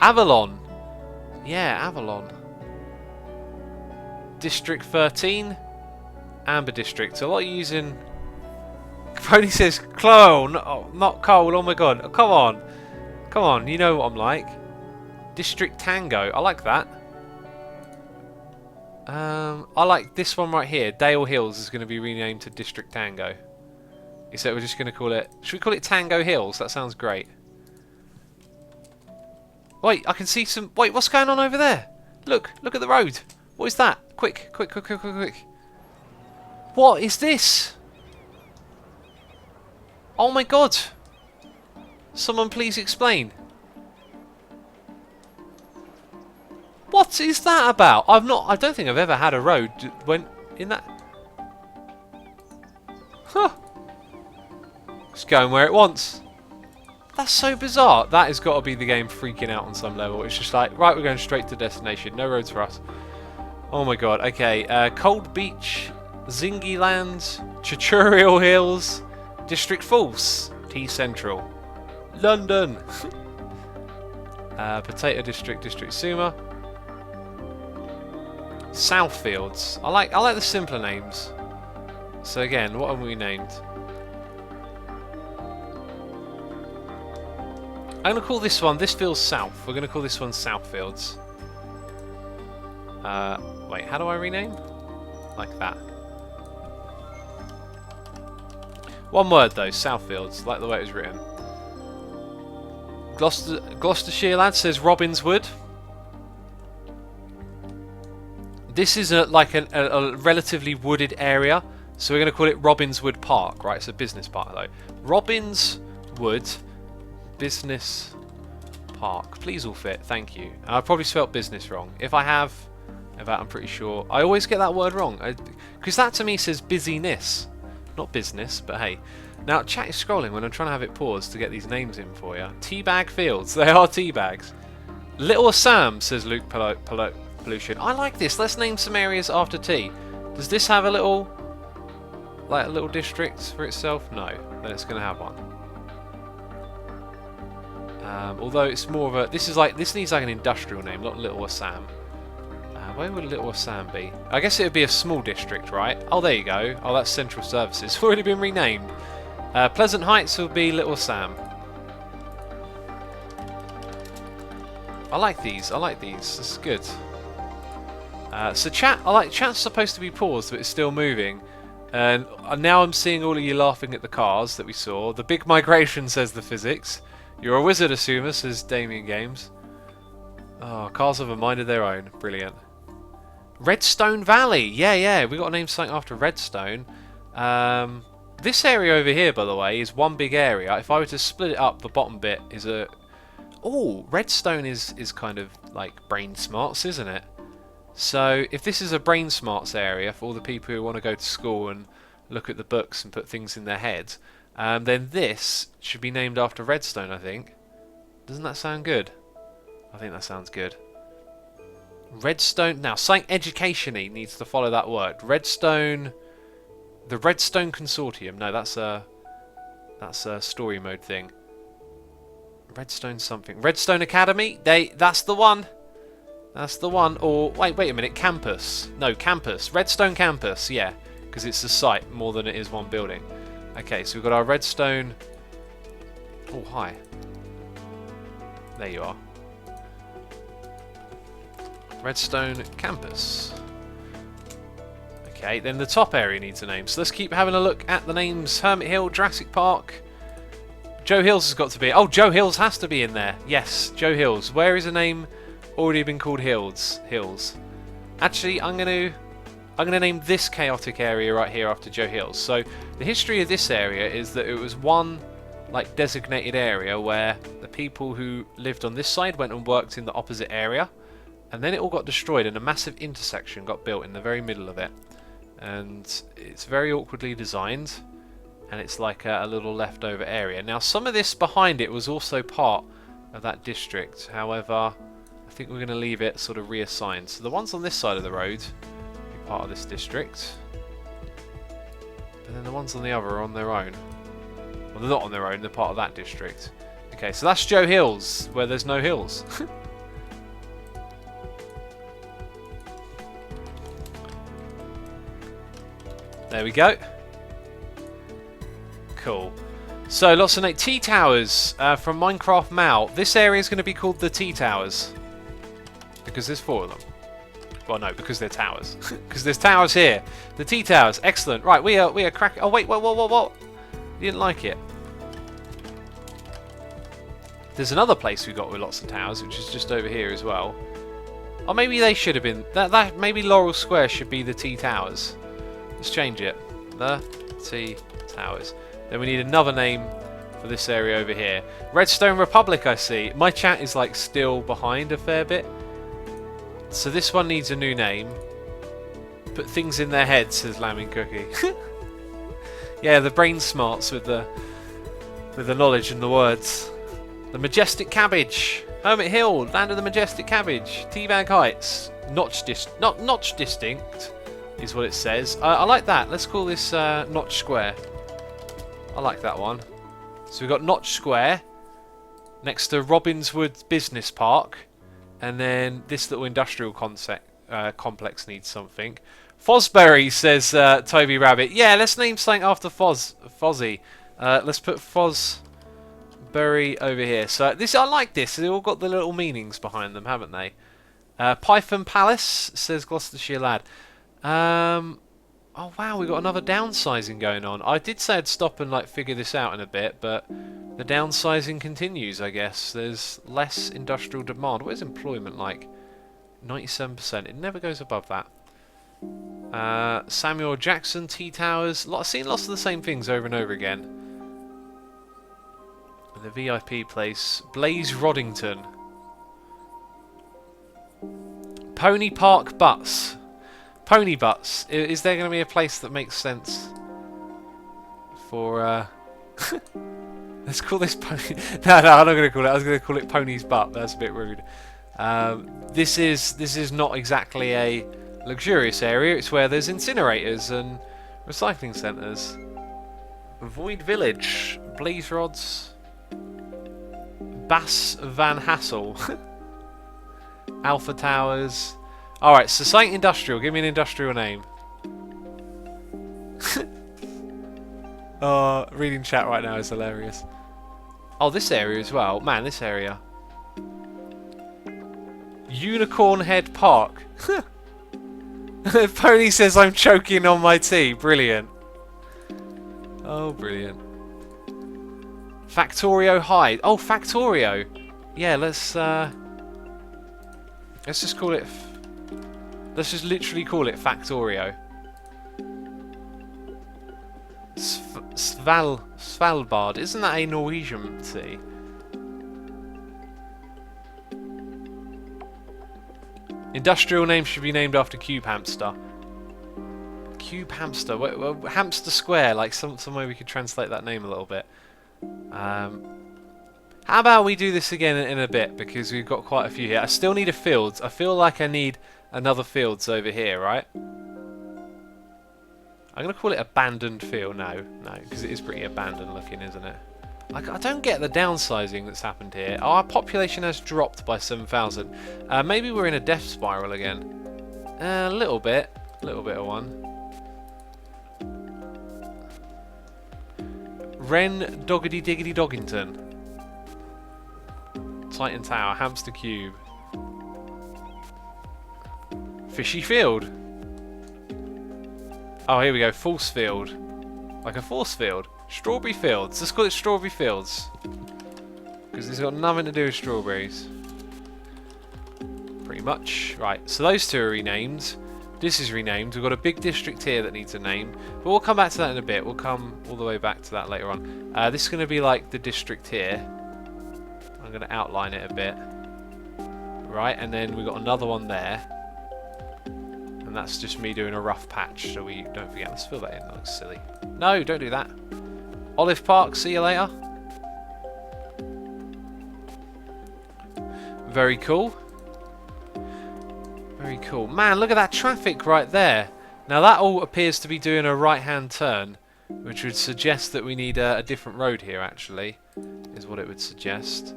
Avalon! Yeah, Avalon. District 13. Amber District. A lot of using... Pony says clone, oh, not coal, oh my god. Oh, come on. Come on, you know what I'm like. District Tango. I like that. I like this one right here. Dale Hills is going to be renamed to District Tango. Except we're just going to call it... Should we call it Tango Hills? That sounds great. Wait, I can see some... Wait, what's going on over there? Look at the road. What is that? Quick. What is this? Oh my god. Someone please explain. What is that about? I don't think I've ever had a road when in that. Huh. It's going where it wants. That's so bizarre. That has got to be the game freaking out on some level. It's just like, right, we're going straight to destination. No roads for us. Oh my god. Okay. Cold Beach, Zingy Land, Tutorial Hills, District Falls, T Central, London, Potato District, District Suma. Southfields. I like the simpler names. So again, what have we named? I'm gonna call this one. This feels south. We're gonna call this one Southfields. Wait, how do I rename? Like that. One word though, Southfields. Like the way it was written. Gloucestershire lad says Robinswood. This is like a relatively wooded area, so we're going to call it Robinswood Park, right? It's a business park though. Robinswood Business Park. Please all fit, thank you. And I've probably spelt business wrong. If I have, in fact, I'm pretty sure. I always get that word wrong, because that to me says busyness, not business, but hey. Now, chat is scrolling when I'm trying to have it paused to get these names in for you. Teabag Fields, they are teabags. Little Sam, says Luke Pollution. I like this. Let's name some areas after tea. Does this have a little district for itself? No. Then it's going to have one. Although it's more of a... This needs like an industrial name, not Little Assam. Where would Little Assam be? I guess it would be a small district, right? Oh, there you go. Oh, that's Central Services. It's already been renamed. Pleasant Heights will be Little Assam. I like these. This is good. So chat's supposed to be paused, but it's still moving. And now I'm seeing all of you laughing at the cars that we saw. The big migration, says the physics. You're a wizard, Assumer, says Damien Games. Oh, cars have a mind of their own. Brilliant. Redstone Valley. Yeah. We got to name something after Redstone. This area over here, by the way, is one big area. If I were to split it up, the bottom bit is a... Oh, Redstone is kind of like brain smarts, isn't it? So if this is a brain smarts area for all the people who want to go to school and look at the books and put things in their heads, then this should be named after Redstone, I think. Doesn't that sound good? I think that sounds good. Redstone. Now, something education-y needs to follow that word. Redstone. The Redstone Consortium. No, that's a story mode thing. Redstone something. Redstone Academy. That's the one. That's the one. Or wait a minute. Campus. No, campus. Redstone Campus. Yeah, because it's a site more than it is one building. Okay, so we've got our Redstone. Oh, hi. There you are. Redstone Campus. Okay, then the top area needs a name. So let's keep having a look at the names. Hermit Hill, Jurassic Park. Joe Hills has got to be... Oh, Joe Hills has to be in there. Yes, Joe Hills. Where is a name already been called Hills? Actually, I'm going to name this chaotic area right here after Joe Hills. So the history of this area is that it was one like designated area where the people who lived on this side went and worked in the opposite area, and then it all got destroyed and a massive intersection got built in the very middle of it. And it's very awkwardly designed. and it's like a little leftover area. Now some of this behind it was also part of that district, however I think we're going to leave it sort of reassigned. So the ones on this side of the road will be part of this district, but then the ones on the other are on their own. Well, they're not on their own, they're part of that district. Okay, so that's Joe Hills, where there's no hills. There we go. Cool. So, lots of T-Towers from Minecraft Mal. This area is going to be called the T-Towers. Because there's 4 of them. Well, no, because they're towers. Because there's towers here. The T-Towers. Excellent. Right, we are cracking... Oh, wait, what? You didn't like it. There's another place we got with lots of towers, which is just over here as well. Or maybe they should have been... maybe Laurel Square should be the T-Towers. Let's change it. The T-Towers. Then we need another name for this area over here. Redstone Republic, I see. My chat is like still behind a fair bit. So this one needs a new name. Put things in their heads, says Lambing Cookie. Yeah, the brain smarts with the knowledge and the words. The Majestic Cabbage. Hermit Hill, Land of the Majestic Cabbage. Teabag Heights. Notch Distinct is what it says. I like that. Let's call this Notch Square. I like that one. So we've got Notch Square next to Robinswood Business Park, and then this little industrial complex needs something. Fosbury, says Toby Rabbit. Yeah, let's name something after Fozzie. Let's put Fosbury over here. So this, I like this. They've all got the little meanings behind them, haven't they? Python Palace, says Gloucestershire Lad. Oh wow, we got another downsizing going on. I did say I'd stop and like figure this out in a bit, but the downsizing continues, I guess. There's less industrial demand. What is employment like? 97%. It never goes above that. Samuel Jackson, T-Towers. I've seen lots of the same things over and over again. And the VIP place. Blaze Roddington. Pony Park Butts. Pony Butts. Is there going to be a place that makes sense for... Let's call this Pony... No, I'm not going to call it. I was going to call it Pony's Butt. That's a bit rude. This is not exactly a luxurious area. It's where there's incinerators and recycling centres. Void Village. Blaze Rods. Bass Van Hassel. Alpha Towers. Alright, so something industrial. Give me an industrial name. Oh, reading chat right now is hilarious. Oh, this area as well. Man, this area. Unicorn Head Park. Pony says I'm choking on my tea. Brilliant. Oh, brilliant. Factorio High. Oh, Factorio. Yeah, let's just call it... Let's just literally call it Factorio. Svalbard. Isn't that a Norwegian city? Industrial name should be named after Cube Hamster. Cube Hamster. Well, Hamster Square. Like some way we could translate that name a little bit. How about we do this again in a bit, because we've got quite a few here. I still need a fields. I feel like I need another fields over here, right? I'm going to call it abandoned field. No, because it is pretty abandoned looking, isn't it? I don't get the downsizing that's happened here. Our population has dropped by 7,000. Maybe we're in a death spiral again. A little bit of one. Ren Doggedy Diggedy Doggington. Titan Tower, Hamster Cube. Fishy Field. Oh, here we go. Force Field. Like a force field. Strawberry Fields. Let's call it Strawberry Fields. Because it's got nothing to do with strawberries. Pretty much. Right, so those two are renamed. This is renamed. We've got a big district here that needs a name. But we'll come back to that in a bit. We'll come all the way back to that later on. This is going to be like the district here. I'm going to outline it a bit. Right, and then we've got another one there. And that's just me doing a rough patch, so we don't forget. Let's fill that in. That looks silly. No, don't do that. Olive Park, see you later. Very cool. Very cool. Man, look at that traffic right there. Now that all appears to be doing a right-hand turn, which would suggest that we need a different road here, actually, is what it would suggest.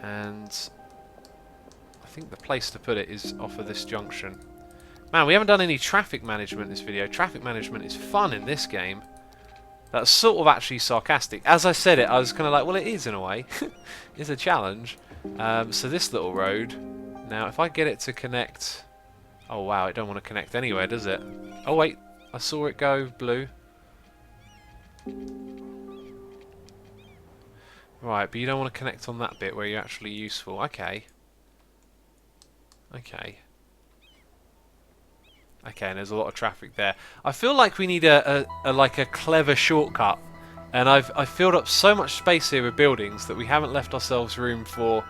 And I think the place to put it is off of this junction. Man, we haven't done any traffic management in this video. Traffic management is fun in this game. That's sort of actually sarcastic. As I said it, I was kind of like, well, it is in a way. It's a challenge. So this little road, now if I get it to connect... Oh wow, it don't want to connect anywhere, does it? Oh wait, I saw it go blue. Right, but you don't want to connect on that bit where you're actually useful. Okay. Okay. Okay, and there's a lot of traffic there. I feel like we need a clever shortcut, and I've filled up so much space here with buildings that we haven't left ourselves room for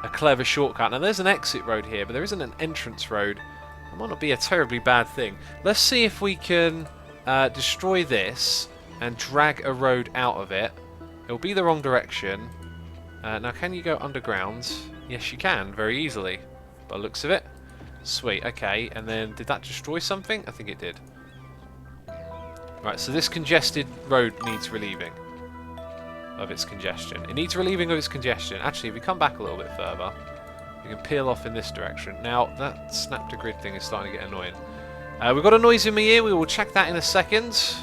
a clever shortcut. Now there's an exit road here, but there isn't an entrance road. That might not be a terribly bad thing. Let's see if we can destroy this and drag a road out of it. It'll be the wrong direction. Now can you go underground? Yes you can, very easily, by the looks of it. Sweet, okay, and then did that destroy something? I think it did. Right, so this congested road needs relieving of its congestion. It needs relieving of its congestion. Actually, if we come back a little bit further, we can peel off in this direction. Now, that snap to grid thing is starting to get annoying. We've got a noise in my ear, we will check that in a second.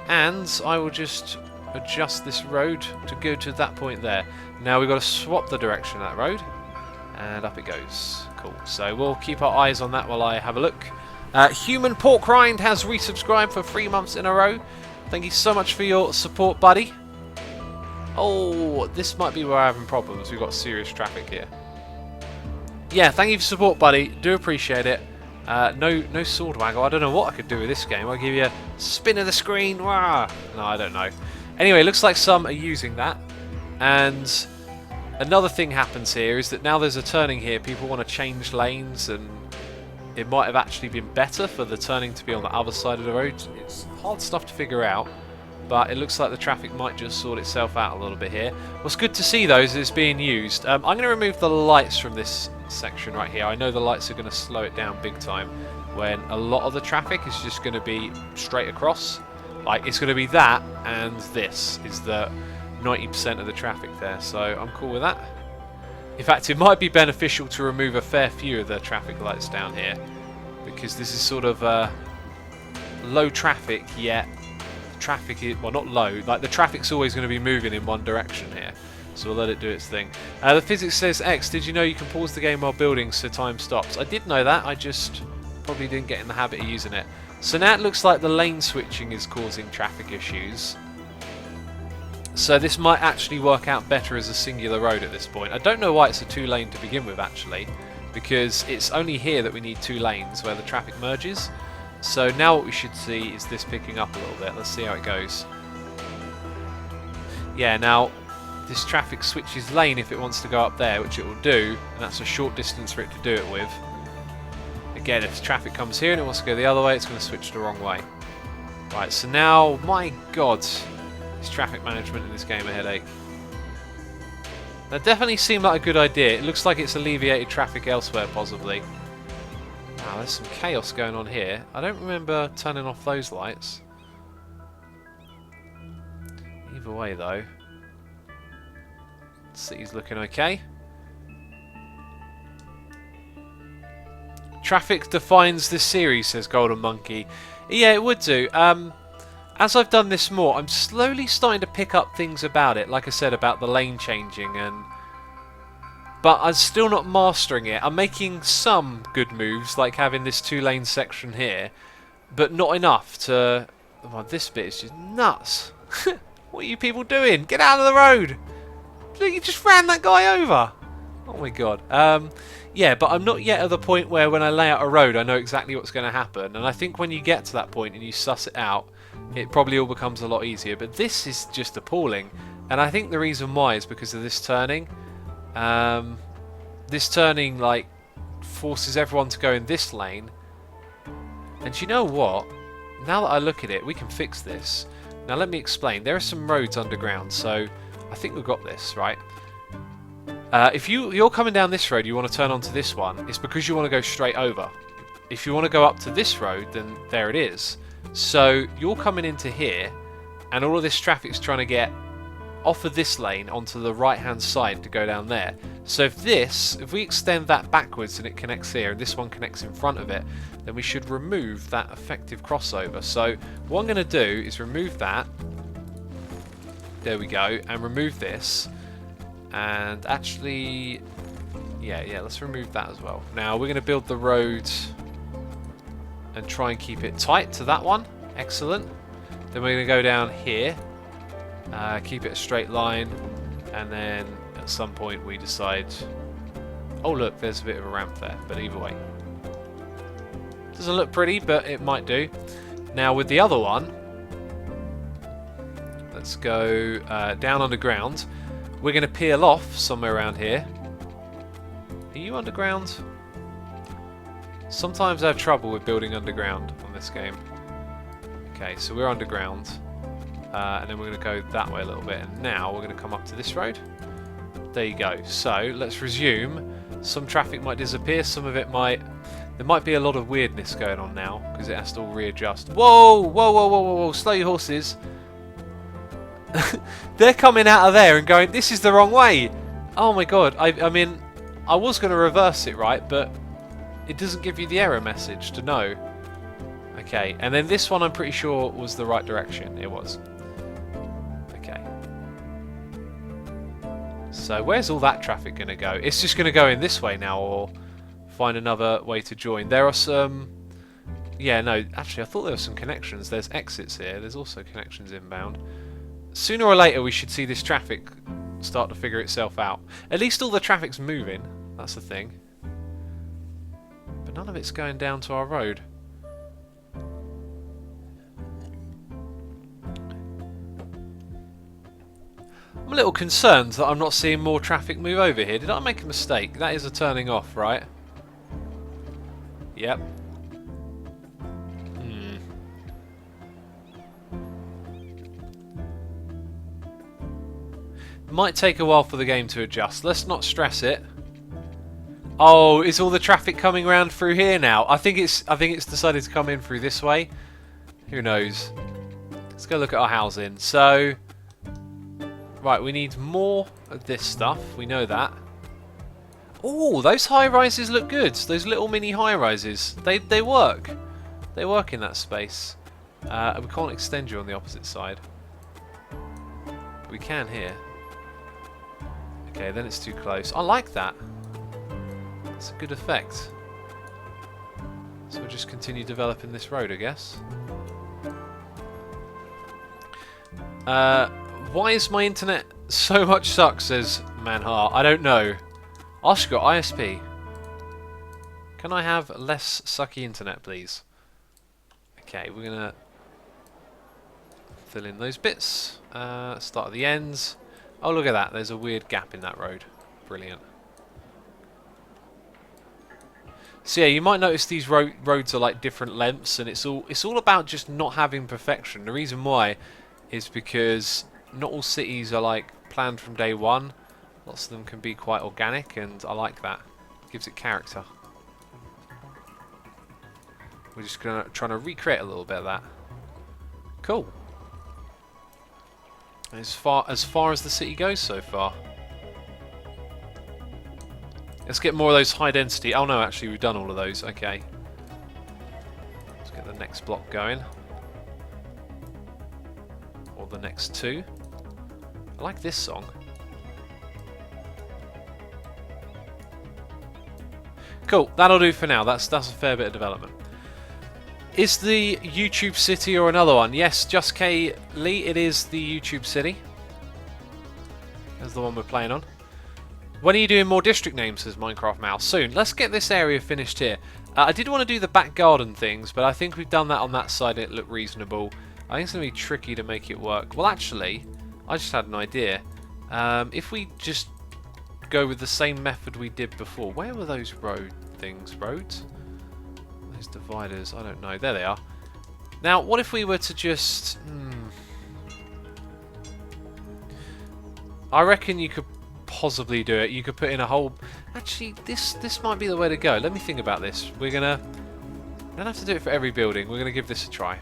And I will just adjust this road to go to that point there. Now we've got to swap the direction of that road. And up it goes. Cool. So we'll keep our eyes on that while I have a look. Human Pork Rind has resubscribed for 3 months in a row. Thank you so much for your support, buddy. Oh, this might be where I'm having problems. We've got serious traffic here. Yeah, thank you for support, buddy. Do appreciate it. No sword waggle. I don't know what I could do with this game. I'll give you a spin of the screen. Wah! No, I don't know. Anyway, looks like some are using that. And another thing happens here is that now there's a turning here, people want to change lanes, and it might have actually been better for the turning to be on the other side of the road. It's hard stuff to figure out, but it looks like the traffic might just sort itself out a little bit here. What's good to see though is it's being used. I'm going to remove the lights from this section right here. I know the lights are going to slow it down big time when a lot of the traffic is just going to be straight across. Like, it's going to be that, and this is the 90% of the traffic there, so I'm cool with that. In fact, it might be beneficial to remove a fair few of the traffic lights down here, because this is sort of low traffic, yet the traffic is, well, not low, like the traffic's always going to be moving in one direction here, so we'll let it do its thing. The physics says, X, did you know you can pause the game while building so time stops? I did know that, I just probably didn't get in the habit of using it. So now it looks like the lane switching is causing traffic issues. So this might actually work out better as a singular road at this point. I don't know why it's a 2-lane to begin with, actually, because it's only here that we need 2 lanes where the traffic merges. So now what we should see is this picking up a little bit. Let's see how it goes. Yeah, now this traffic switches lane if it wants to go up there, which it will do, and that's a short distance for it to do it with. Again, if traffic comes here and it wants to go the other way, it's going to switch the wrong way. Right, so now, my god, is traffic management in this game a headache? That definitely seemed like a good idea. It looks like it's alleviated traffic elsewhere, possibly. Wow, there's some chaos going on here. I don't remember turning off those lights. Either way, though, the city's looking okay. Traffic defines this series, says Golden Monkey. Yeah, it would do. As I've done this more, I'm slowly starting to pick up things about it, like I said, about the lane changing, but I'm still not mastering it. I'm making some good moves, like having this 2-lane section here, but not enough to... Well, this bit is just nuts. What are you people doing? Get out of the road! Look, you just ran that guy over! Oh my god. Yeah, but I'm not yet at the point where when I lay out a road, I know exactly what's going to happen, and I think when you get to that point and you suss it out, it probably all becomes a lot easier. But this is just appalling, and I think the reason why is because of this turning. This turning, like, forces everyone to go in this lane, and you know what? Now that I look at it, we can fix this. Now let me explain. There are some roads underground, so I think we've got this, right? If you're coming down this road, you want to turn onto this one, it's because you want to go straight over. If you want to go up to this road, then there it is. So you're coming into here, and all of this traffic's trying to get off of this lane onto the right-hand side to go down there. So if we extend that backwards and it connects here, and this one connects in front of it, then we should remove that effective crossover. So what I'm going to do is remove that. There we go, and remove this. And actually, yeah, let's remove that as well. Now we're going to build the road and try and keep it tight to that one. Excellent. Then we're going to go down here, keep it a straight line, and then at some point we decide, oh look, there's a bit of a ramp there, but either way. Doesn't look pretty, but it might do. Now with the other one, let's go down underground. We're going to peel off somewhere around here. Are you underground? Sometimes I have trouble with building underground on this game. Okay, so we're underground. And then we're going to go that way a little bit. And now we're going to come up to this road. There you go. So, let's resume. Some traffic might disappear. Some of it might... There might be a lot of weirdness going on now, because it has to all readjust. Whoa! Whoa, whoa, whoa, whoa, whoa. Slow your horses. They're coming out of there and going, this is the wrong way. Oh my god. I mean, I was going to reverse it, right? But it doesn't give you the error message to know. Okay, and then this one I'm pretty sure was the right direction. It was. Okay. So where's all that traffic going to go? It's just going to go in this way now, or find another way to join. There are some... Yeah, no, actually I thought there were some connections. There's exits here. There's also connections inbound. Sooner or later we should see this traffic start to figure itself out. At least all the traffic's moving. That's the thing. But none of it's going down to our road. I'm a little concerned that I'm not seeing more traffic move over here. Did I make a mistake? That is a turning off, right? Yep. Might take a while for the game to adjust. Let's not stress it. Oh, is all the traffic coming around through here now? I think it's decided to come in through this way. Who knows? Let's go look at our housing. So, right, we need more of this stuff. We know that. Oh, those high rises look good. Those little mini high rises. They work. They work in that space. We can't extend you on the opposite side. We can here. Okay, then it's too close. I like that. It's a good effect. So we'll just continue developing this road, I guess. Why is my internet so much suck, says Manhar? I don't know. Ask your ISP. Can I have less sucky internet, please? Okay, we're going to fill in those bits. Start at the ends. Oh, look at that. There's a weird gap in that road. Brilliant. So yeah, you might notice these roads are like different lengths, and it's all about just not having perfection. The reason why is because not all cities are like planned from day one. Lots of them can be quite organic, and I like that. It gives it character. We're just trying to recreate a little bit of that. Cool. As far as the city goes so far. Let's get more of those high density. Oh no, actually we've done all of those. Okay. Let's get the next block going. Or the next two. I like this song. Cool, that'll do for now. That's a fair bit of development. Is the YouTube city or another one? Yes, Just K Lee, it is the YouTube city. That's the one we're playing on. When are you doing more district names, says Minecraft Mouse? Soon. Let's get this area finished here. I did want to do the back garden things, but I think we've done that on that side. It looked reasonable. I think it's going to be tricky to make it work. Well, actually, I just had an idea. If we just go with the same method we did before. Where were those road things? Roads? Those dividers, I don't know. There they are. Now, what if we were to just... I reckon you could possibly do it. You could put in a whole... Actually, this might be the way to go. Let me think about this. We don't have to do it for every building. We're gonna give this a try.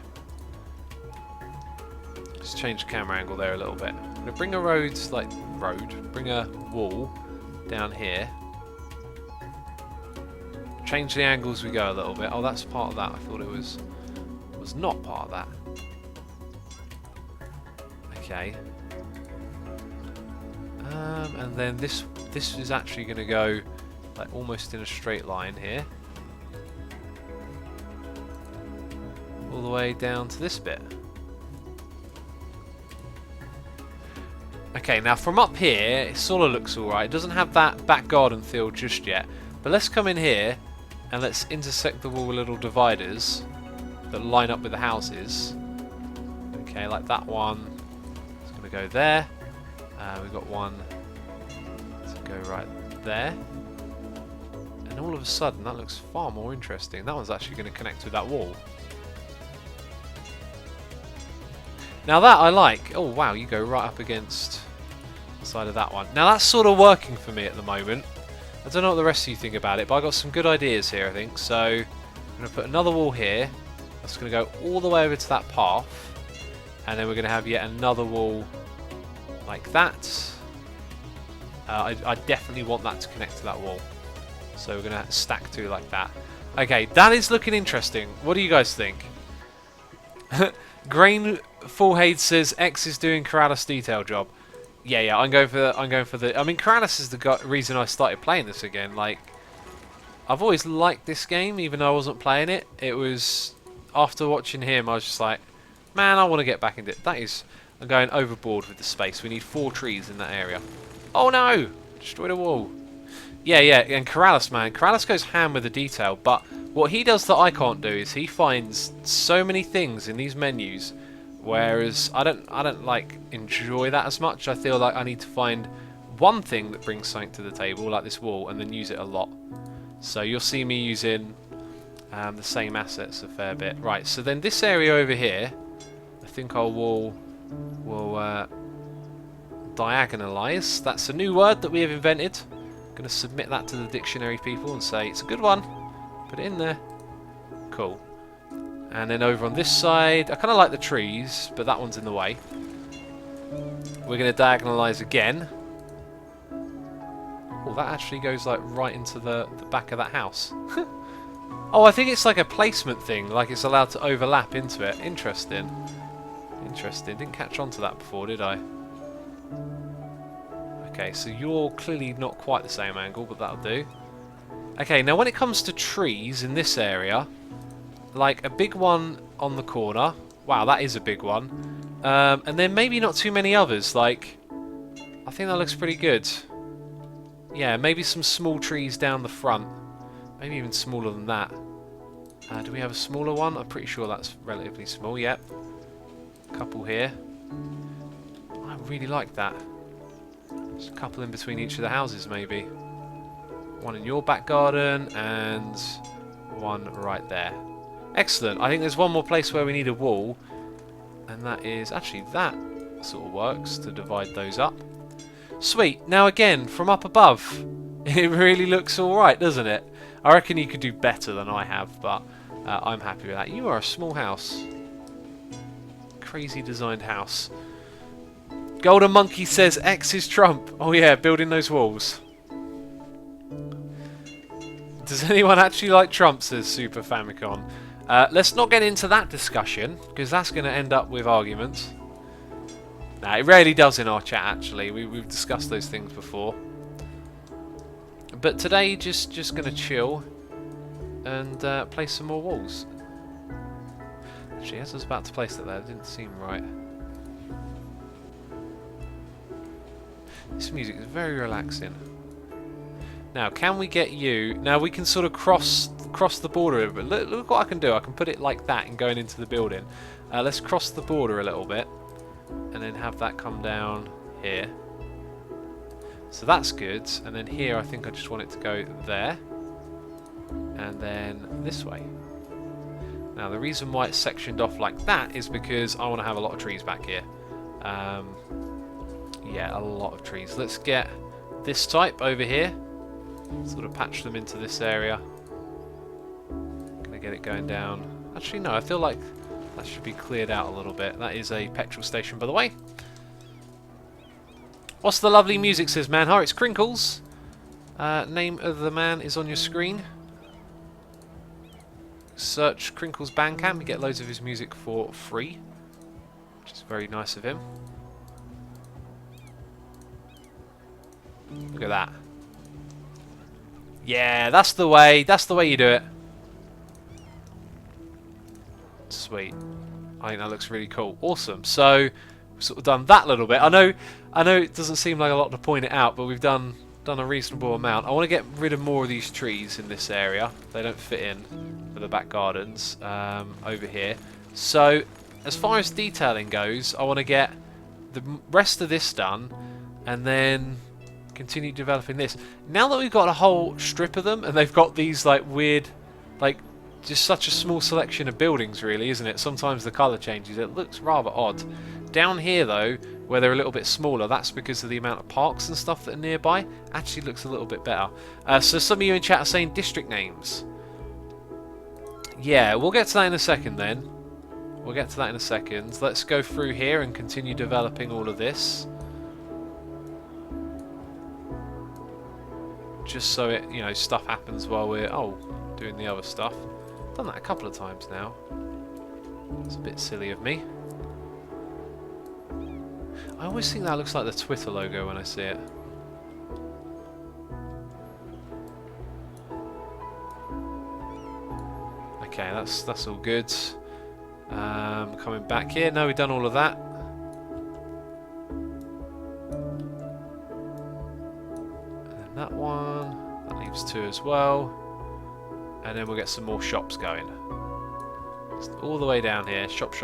Just change the camera angle there a little bit. I'm gonna bring a bring a wall down here. Change the angle as we go a little bit. Oh, that's part of that. I thought it was not part of that. Okay. And then this is actually going to go like almost in a straight line here, all the way down to this bit. Okay, now from up here, it sort of looks alright. It doesn't have that back garden feel just yet, but let's come in here and let's intersect the wall with little dividers that line up with the houses. Okay, like that one. It's going to go there. We've got one to go right there. And all of a sudden, that looks far more interesting. That one's actually going to connect with that wall. Now that I like. Oh wow, you go right up against the side of that one. Now that's sort of working for me at the moment. I don't know what the rest of you think about it, but I got some good ideas here, I think. So I'm going to put another wall here. That's going to go all the way over to that path. And then we're going to have yet another wall like that. I definitely want that to connect to that wall. So we're going to stack two like that. Okay, that is looking interesting. What do you guys think? Grain Fullhade says X is doing Corrales detail job. Yeah, I'm going for the. I mean, Corrales is the reason I started playing this again. Like, I've always liked this game, even though I wasn't playing it. It was after watching him, I was just like, man, I want to get back into it. That is, I'm going overboard with the space. We need 4 trees in that area. Oh no! Destroyed a wall. Yeah, and Corrales, man, Corrales goes ham with the detail. But what he does that I can't do is he finds so many things in these menus. Whereas I don't like enjoy that as much. I feel like I need to find one thing that brings something to the table, like this wall, and then use it a lot. So you'll see me using the same assets a fair bit. Right, so then this area over here, I think our wall will diagonalize. That's a new word that we have invented. I'm going to submit that to the dictionary people and say it's a good one. Put it in there. Cool. And then over on this side, I kind of like the trees, but that one's in the way. We're going to diagonalize again. Oh, that actually goes like right into the back of that house. Oh, I think it's like a placement thing, like it's allowed to overlap into it. Interesting. Interesting. Didn't catch on to that before, did I? Okay, so you're clearly not quite the same angle, but that'll do. Okay, now when it comes to trees in this area, like a big one on the corner. Wow, that is a big one. And then maybe not too many others. Like, I think that looks pretty good. Yeah, maybe some small trees down the front. Maybe even smaller than that. Do we have a smaller one? I'm pretty sure that's relatively small. Yep. A couple here. I really like that. Just a couple in between each of the houses, maybe. One in your back garden and one right there. Excellent. I think there's one more place where we need a wall, and that is actually that sort of works to divide those up. Sweet. Now again, from up above, it really looks alright, doesn't it? I reckon you could do better than I have, but I'm happy with that. You are a small house. Crazy designed house. Golden Monkey says X is Trump. Oh yeah, building those walls. Does anyone actually like Trump, says Super Famicom. Let's not get into that discussion, because that's going to end up with arguments. Nah, it rarely does in our chat, actually. We've discussed those things before. But today, just going to chill and place some more walls. Actually, as I was about to place it there, it didn't seem right. This music is very relaxing. Now, can we get you... Now, we can sort of cross the border a bit. Look what I can do. I can put it like that and going into the building. Let's cross the border a little bit. And then have that come down here. So that's good. And then here, I think I just want it to go there. And then this way. Now, the reason why it's sectioned off like that is because I want to have a lot of trees back here. Yeah, a lot of trees. Let's get this type over here. Sort of patch them into this area. Gonna get it going down. Actually, no, I feel like that should be cleared out a little bit. That is a petrol station, by the way. What's the lovely music, says Manhar? It's Crinkles. Name of the man is on your screen. Search Crinkles Bandcamp. You get loads of his music for free, which is very nice of him. Look at that. Yeah, that's the way. That's the way you do it. Sweet. I think that looks really cool. Awesome. So we've sort of done that little bit. I know it doesn't seem like a lot to point it out, but we've done a reasonable amount. I want to get rid of more of these trees in this area. They don't fit in for the back gardens over here. So as far as detailing goes, I want to get the rest of this done and then continue developing this. Now that we've got a whole strip of them and they've got these like weird, like just such a small selection of buildings, really, isn't it? Sometimes the colour changes. It looks rather odd. Down here though, where they're a little bit smaller, that's because of the amount of parks and stuff that are nearby. Actually looks a little bit better. So some of you in chat are saying district names. Yeah, we'll get to that in a second then. We'll get to that in a second. Let's go through here and continue developing all of this. Just so it, you know, stuff happens while we're doing the other stuff. Done that a couple of times now. It's a bit silly of me. I always think that looks like the Twitter logo when I see it. Okay, that's all good. Coming back here. No, we've done all of that. And then that one. That leaves 2 as well. And then we'll get some more shops going. Just all the way down here. Shops.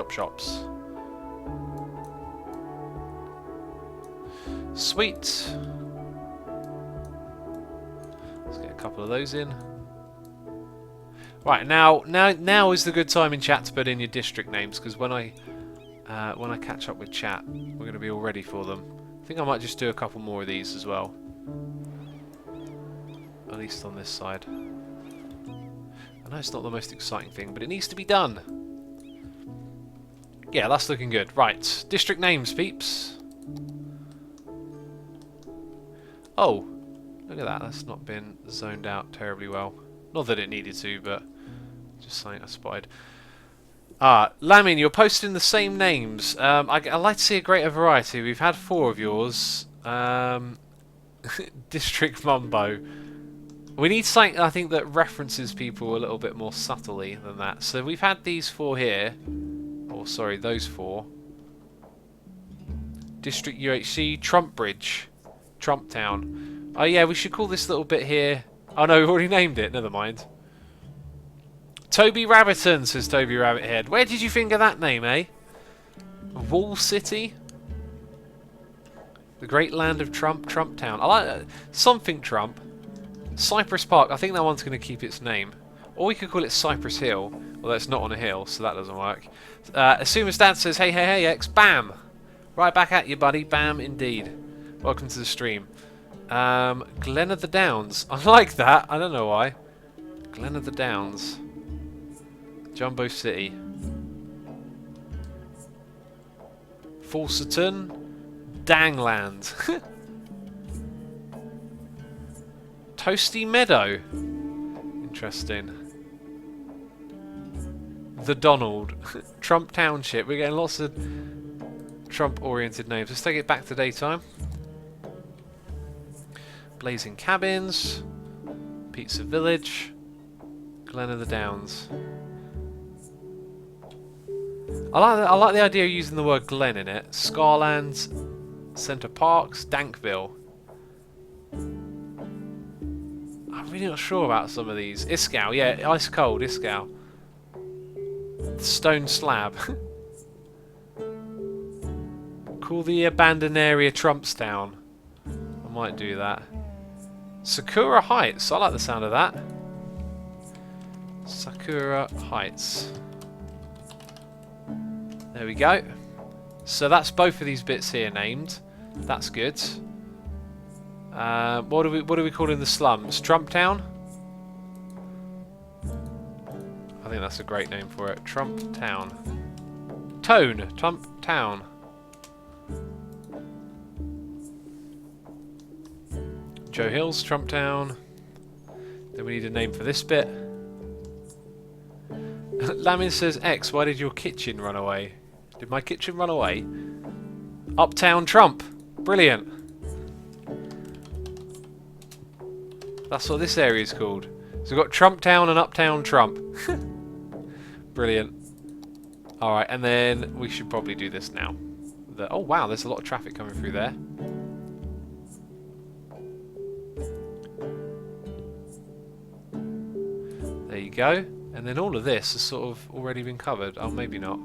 Sweet. Let's get a couple of those in. Right, now is the good time in chat to put in your district names, because when I catch up with chat, we're going to be all ready for them. I think I might just do a couple more of these as well. At least on this side. I know it's not the most exciting thing, but it needs to be done. Yeah, that's looking good. Right, district names, peeps. Oh, look at that. That's not been zoned out terribly well. Not that it needed to, but just something I spotted. Lamin, you're posting the same names. I'd like to see a greater variety. We've had 4 of yours. District Mumbo. We need something, I think, that references people a little bit more subtly than that. So we've had these 4 here. Oh, sorry, those 4. District UHC, Trump Bridge. Trump Town. Oh yeah, we should call this little bit here... Oh no, we've already named it, never mind. Toby Rabbiton, says Toby Rabbithead. Where did you think of that name, eh? Wall City? The great land of Trump, Trump Town. I like that. Something Trump. Cypress Park, I think that one's going to keep its name. Or we could call it Cypress Hill, although it's not on a hill, so that doesn't work. Asuma's dad says, hey, hey, hey, X, bam! Right back at you, buddy, bam, indeed. Welcome to the stream. Glen of the Downs. I like that. I don't know why. Glen of the Downs. Jumbo City. Falserton. Dangland. Toasty Meadow. Interesting. The Donald. Trump Township. We're getting lots of Trump-oriented names. Let's take it back to daytime. Blazing Cabins, Pizza Village, Glen of the Downs. I like the idea of using the word Glen in it. Scarlands, Centre Parks, Dankville. I'm really not sure about some of these. Iskow, yeah, ice cold, Iskow. Stone Slab. Call the abandoned area Trumpstown. I might do that. Sakura Heights. I like the sound of that. Sakura Heights. There we go. So that's both of these bits here named. That's good. What do we call in the slums? Trump Town? I think that's a great name for it. Trump Town. Trump Town. Joe Hills, Trump Town. Then we need a name for this bit. Lamin says, X, why did your kitchen run away? Did my kitchen run away? Uptown Trump. Brilliant. That's what this area is called. So we've got Trump Town and Uptown Trump. Brilliant. Alright, and then we should probably do this now. Oh wow, there's a lot of traffic coming through there. There you go. And then all of this has sort of already been covered. Oh, maybe not.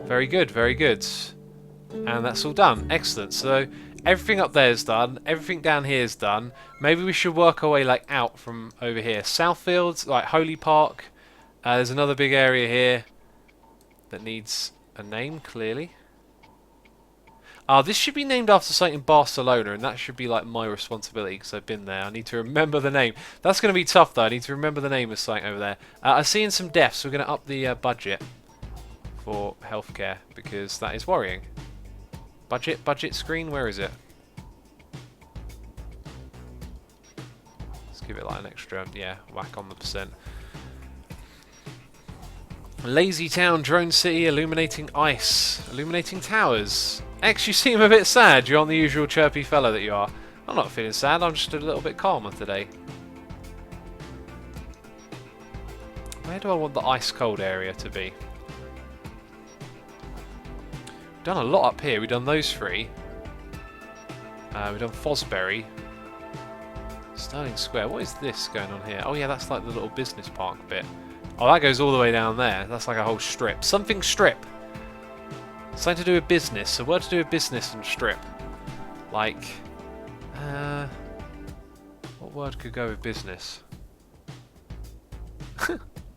Very good, very good. And that's all done. Excellent. So everything up there is done. Everything down here is done. Maybe we should work our way like out from over here. Southfields, like Holy Park. There's another big area here that needs a name, clearly. This should be named after something in Barcelona, and that should be like my responsibility because I've been there. I need to remember the name. That's going to be tough though. I need to remember the name of something over there. I'm seeing some deaths, so we're going to up the budget for healthcare because that is worrying. Budget screen, where is it? Let's give it like an extra, yeah, whack on the percent. Lazy town, drone city, illuminating ice, illuminating towers. X, you seem a bit sad. You're not the usual chirpy fellow that you are. I'm not feeling sad, I'm just a little bit calmer today. Where do I want the ice cold area to be? We've done a lot up here. We've done those three. We've done Fosbury. Sterling Square. What is this going on here? Oh yeah, that's like the little business park bit. Oh, that goes all the way down there. That's like a whole strip. Something strip. Something to do with business. So what to do with business and strip? Like, what word could go with business?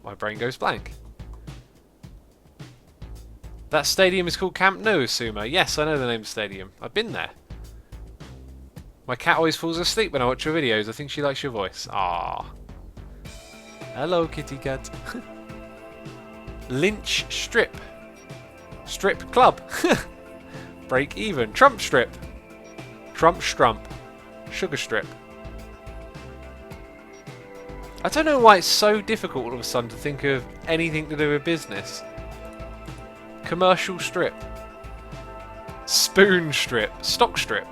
My brain goes blank. That stadium is called Camp Nou, Sumo. Yes, I know the name of the stadium. I've been there. My cat always falls asleep when I watch your videos. I think she likes your voice. Ah. Hello, kitty cat. Lynch Strip. Strip Club. Break Even. Trump Strip. Trump Strump. Sugar Strip. I don't know why it's so difficult all of a sudden to think of anything to do with business. Commercial Strip. Spoon Strip. Stock Strip.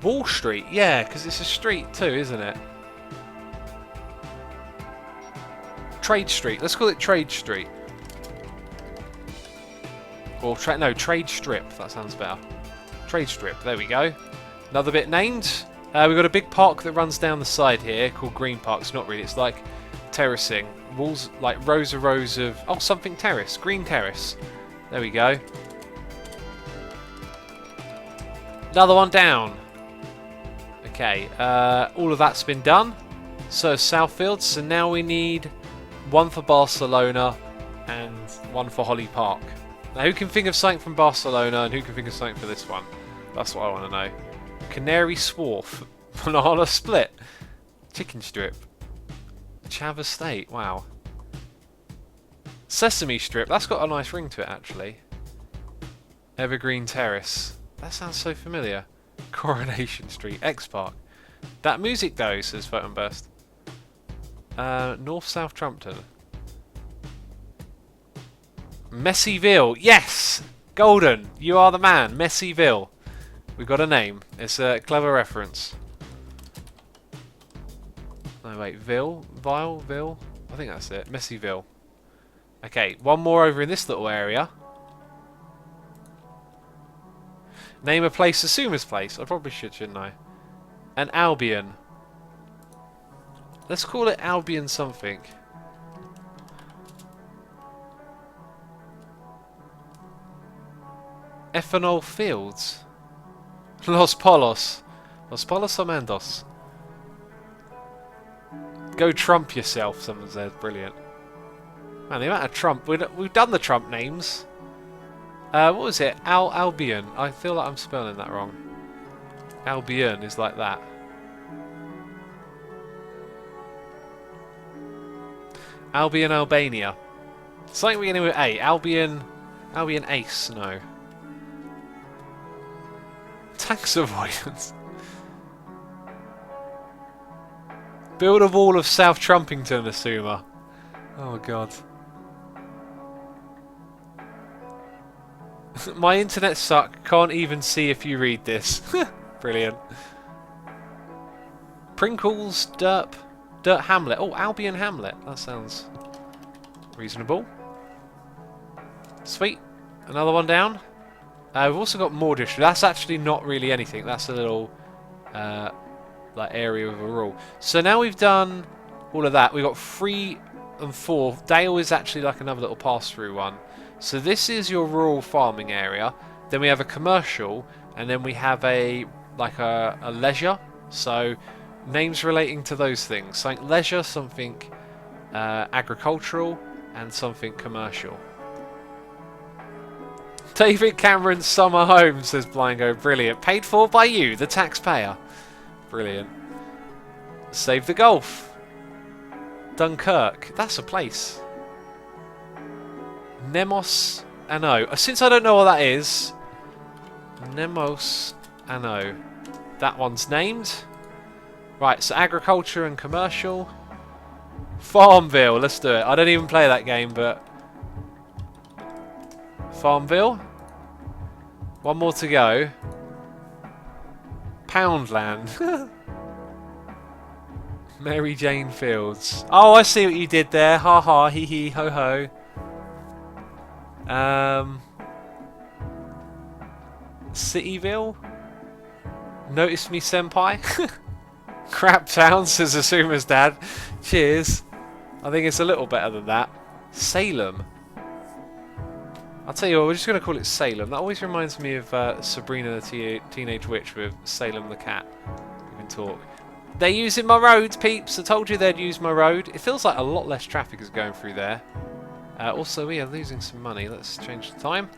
Wall Street. Yeah, because it's a street too, isn't it? Trade Street. Let's call it Trade Street. Or no, Trade Strip. That sounds better. Trade Strip. There we go. Another bit named. We've got a big park that runs down the side here called Green Park. It's not really. It's like terracing. Walls, like rows of... Oh, something terrace. Green Terrace. There we go. Another one down. Okay. All of that's been done. So Southfields. So now we need one for Barcelona and one for Holly Park. Now, who can think of something from Barcelona and who can think of something for this one? That's what I want to know. Canary Swarf. Banana Split. Chicken Strip. Chav Estate. Wow. Sesame Strip. That's got a nice ring to it, actually. Evergreen Terrace. That sounds so familiar. Coronation Street. X Park. That music, though, says Photon Burst. North-South Trumpton. Messyville. Yes! Golden. You are the man. Messyville. We've got a name. It's a clever reference. No, wait. Ville? I think that's it. Messyville. Okay, one more over in this little area. Name a place, Asuma's place. I probably should, shouldn't I? And Albion. Let's call it Albion something. Ethanol Fields. Los Polos. Los Polos Amandos. Go Trump yourself, someone said. Brilliant. Man, the amount of Trump... We've done the Trump names. What was it? Albion. I feel like I'm spelling that wrong. Albion is like that. Albion, Albania. Something beginning with A. Albion Ace. No. Tax avoidance. Build a wall of South Trumpington, Assumer. Oh god. My internet suck. Can't even see if you read this. Brilliant. Prinkles, Dirt Hamlet. Oh, Albion Hamlet. That sounds reasonable. Sweet. Another one down. We've also got more district. That's actually not really anything. That's a little like area with a rule. So now we've done all of that. We've got 3 and 4. Dale is actually like another little pass-through one. So this is your rural farming area. Then we have a commercial, and then we have a leisure. So names relating to those things. Something leisure, something agricultural, and something commercial. David Cameron's summer home, says Blingo. Brilliant. Paid for by you, the taxpayer. Brilliant. Save the Gulf. Dunkirk. That's a place. Nemos Ano. Since I don't know what that is, Nemos Ano. That one's named. Right, so agriculture and commercial. Farmville. Let's do it. I don't even play that game, but... Farmville. One more to go. Poundland. Mary Jane Fields. Oh, I see what you did there. Ha ha, hee hee, ho ho. Cityville. Notice me, senpai. Crap town, says Asuma's dad. Cheers. I think it's a little better than that. Salem. I'll tell you what, we're just going to call it Salem. That always reminds me of Sabrina the Teenage Witch with Salem the cat. We can talk. They're using my roads, peeps. I told you they'd use my road. It feels like a lot less traffic is going through there. Also, we are losing some money. Let's change the time.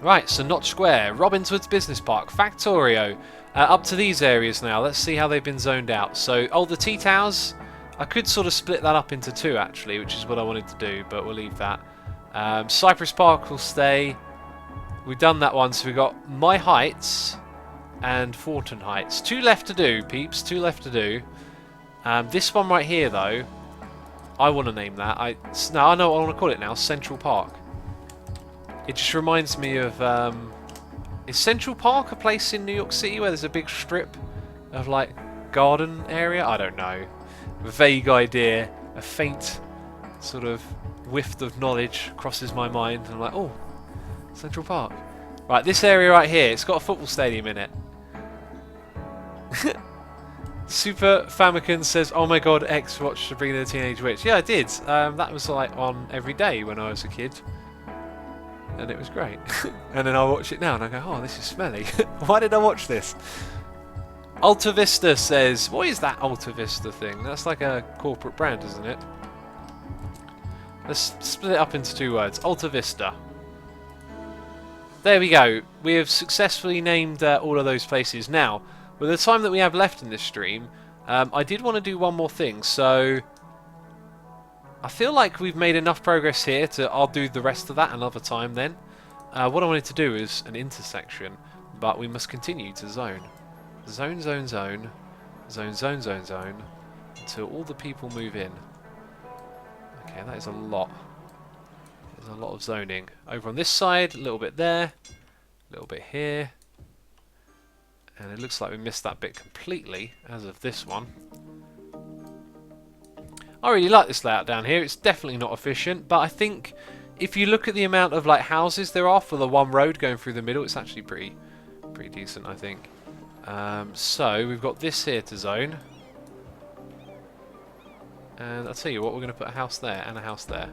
Right, so Notch Square, Robinswood's Business Park, Factorio. Up to these areas now. Let's see how they've been zoned out. So, the Tea Towers. I could sort of split that up into 2 actually, which is what I wanted to do, but we'll leave that. Cypress Park will stay. We've done that one, so we've got My Heights and Fortin Heights. 2 left to do, peeps. 2 left to do. This one right here, though, I want to name that. I know what I want to call it now. Central Park. It just reminds me of... is Central Park a place in New York City where there's a big strip of, like, garden area? I don't know. A vague idea, a faint sort of whiff of knowledge crosses my mind. I'm like, oh, Central Park. Right, this area right here, it's got a football stadium in it. Super Famicon says, oh my god, X watched Sabrina the Teenage Witch. Yeah, I did. That was like on every day when I was a kid. And it was great. And then I watch it now and I go, oh, this is smelly. Why did I watch this? Alta Vista says, what is that Alta Vista thing? That's like a corporate brand, isn't it? Let's split it up into 2 words. Alta Vista. There we go. We have successfully named all of those places. Now, with the time that we have left in this stream, I did want to do one more thing. So, I feel like we've made enough progress here to... I'll do the rest of that another time then. What I wanted to do is an intersection, but we must continue to zone. Zone, zone, zone. Zone, zone, zone, zone. Until all the people move in. Okay, that is a lot. There's a lot of zoning. Over on this side, a little bit there. A little bit here. And it looks like we missed that bit completely, as of this one. I really like this layout down here. It's definitely not efficient, but I think if you look at the amount of like houses there are for the one road going through the middle, it's actually pretty decent, I think. So we've got this here to zone, and I'll tell you what, we're going to put a house there and a house there,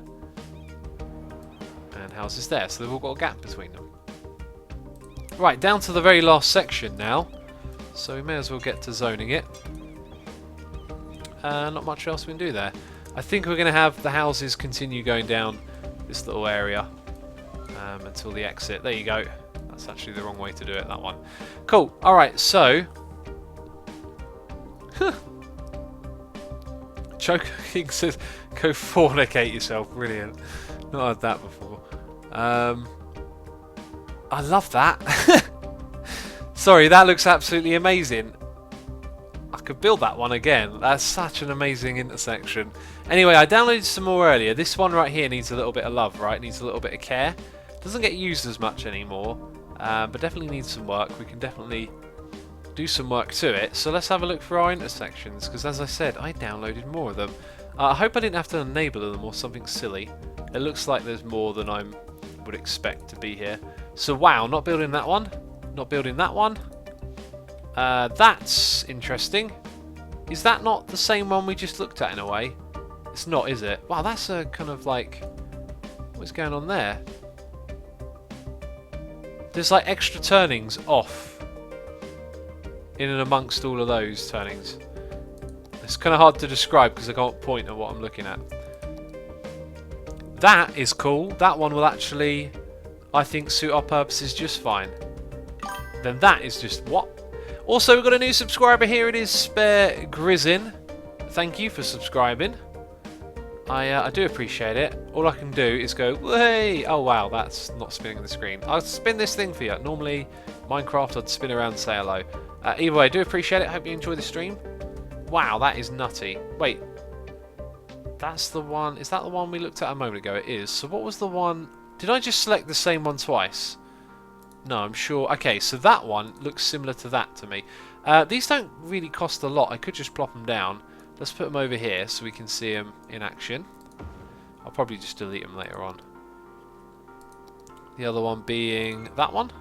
and houses there, so they've all got a gap between them. Right, down to the very last section now, so we may as well get to zoning it. Not much else we can do there. I think we're going to have the houses continue going down this little area until the exit. There you go. That's actually the wrong way to do it, that one. Cool. Alright, so... Choke King says, go fornicate yourself. Brilliant. Not heard that before. I love that. Sorry, that looks absolutely amazing. I could build that one again. That's such an amazing intersection. Anyway, I downloaded some more earlier. This one right here needs a little bit of love, right? Needs a little bit of care. Doesn't get used as much anymore, but definitely needs some work. We can definitely do some work to it. So let's have a look for our intersections, because as I said, I downloaded more of them. I hope I didn't have to enable them or something silly. It looks like there's more than I would expect to be here. So wow, not building that one. Not building that one. That's interesting. Is that not the same one we just looked at in a way? It's not, is it? Wow, that's a kind of like... What's going on there? There's like extra turnings off in and amongst all of those turnings. It's kind of hard to describe because I can't point at what I'm looking at. That is cool. That one will actually, I think, suit our purposes just fine. Then that is just what? Also, we've got a new subscriber here. It is Spare Grizzin. Thank you for subscribing. I do appreciate it. All I can do is go, hey! Oh wow, that's not spinning the screen. I'll spin this thing for you. Normally, Minecraft, I'd spin around and say hello. Either way, I do appreciate it. Hope you enjoy the stream. Wow, that is nutty. Wait, that's the one. Is that the one we looked at a moment ago? It is. So what was the one? Did I just select the same one twice? No, I'm sure. Okay, so that one looks similar to that to me. These don't really cost a lot. I could just plop them down. Let's put them over here so we can see them in action. I'll probably just delete them later on. The other one being that one.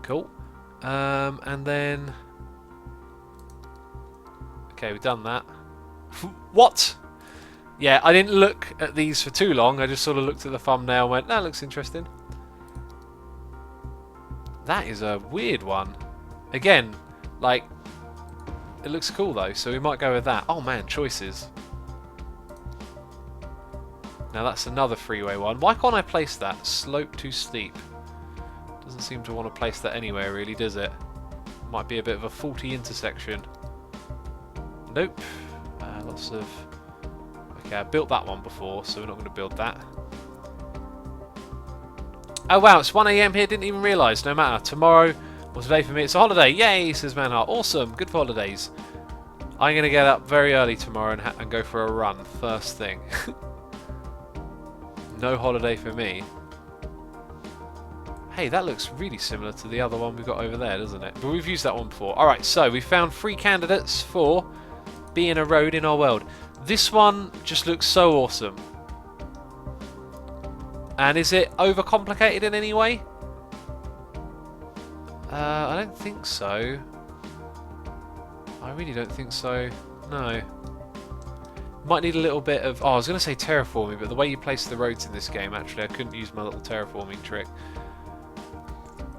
Cool. And then... Okay, we've done that. What? Yeah, I didn't look at these for too long. I just sort of looked at the thumbnail and went, that looks interesting. That is a weird one. Again, like, it looks cool though, so we might go with that. Oh man, choices. Now that's another freeway one. Why can't I place that? Slope to steep. Doesn't seem to want to place that anywhere really, does it? Might be a bit of a faulty intersection. Nope. Lots of... Okay, I built that one before, so we're not going to build that. Oh wow, it's 1 AM here, didn't even realise. No matter. Tomorrow was a day for me. It's a holiday. Yay, says Manhart. Awesome. Good for holidays. I'm going to get up very early tomorrow and go for a run. First thing. No holiday for me. Hey, that looks really similar to the other one we've got over there, doesn't it? But we've used that one before. Alright, so we found 3 candidates for being a road in our world. This one just looks so awesome. And is it overcomplicated in any way? I don't think so. I really don't think so. No. Might need a little bit of... Oh, I was going to say terraforming, but the way you place the roads in this game, actually, I couldn't use my little terraforming trick.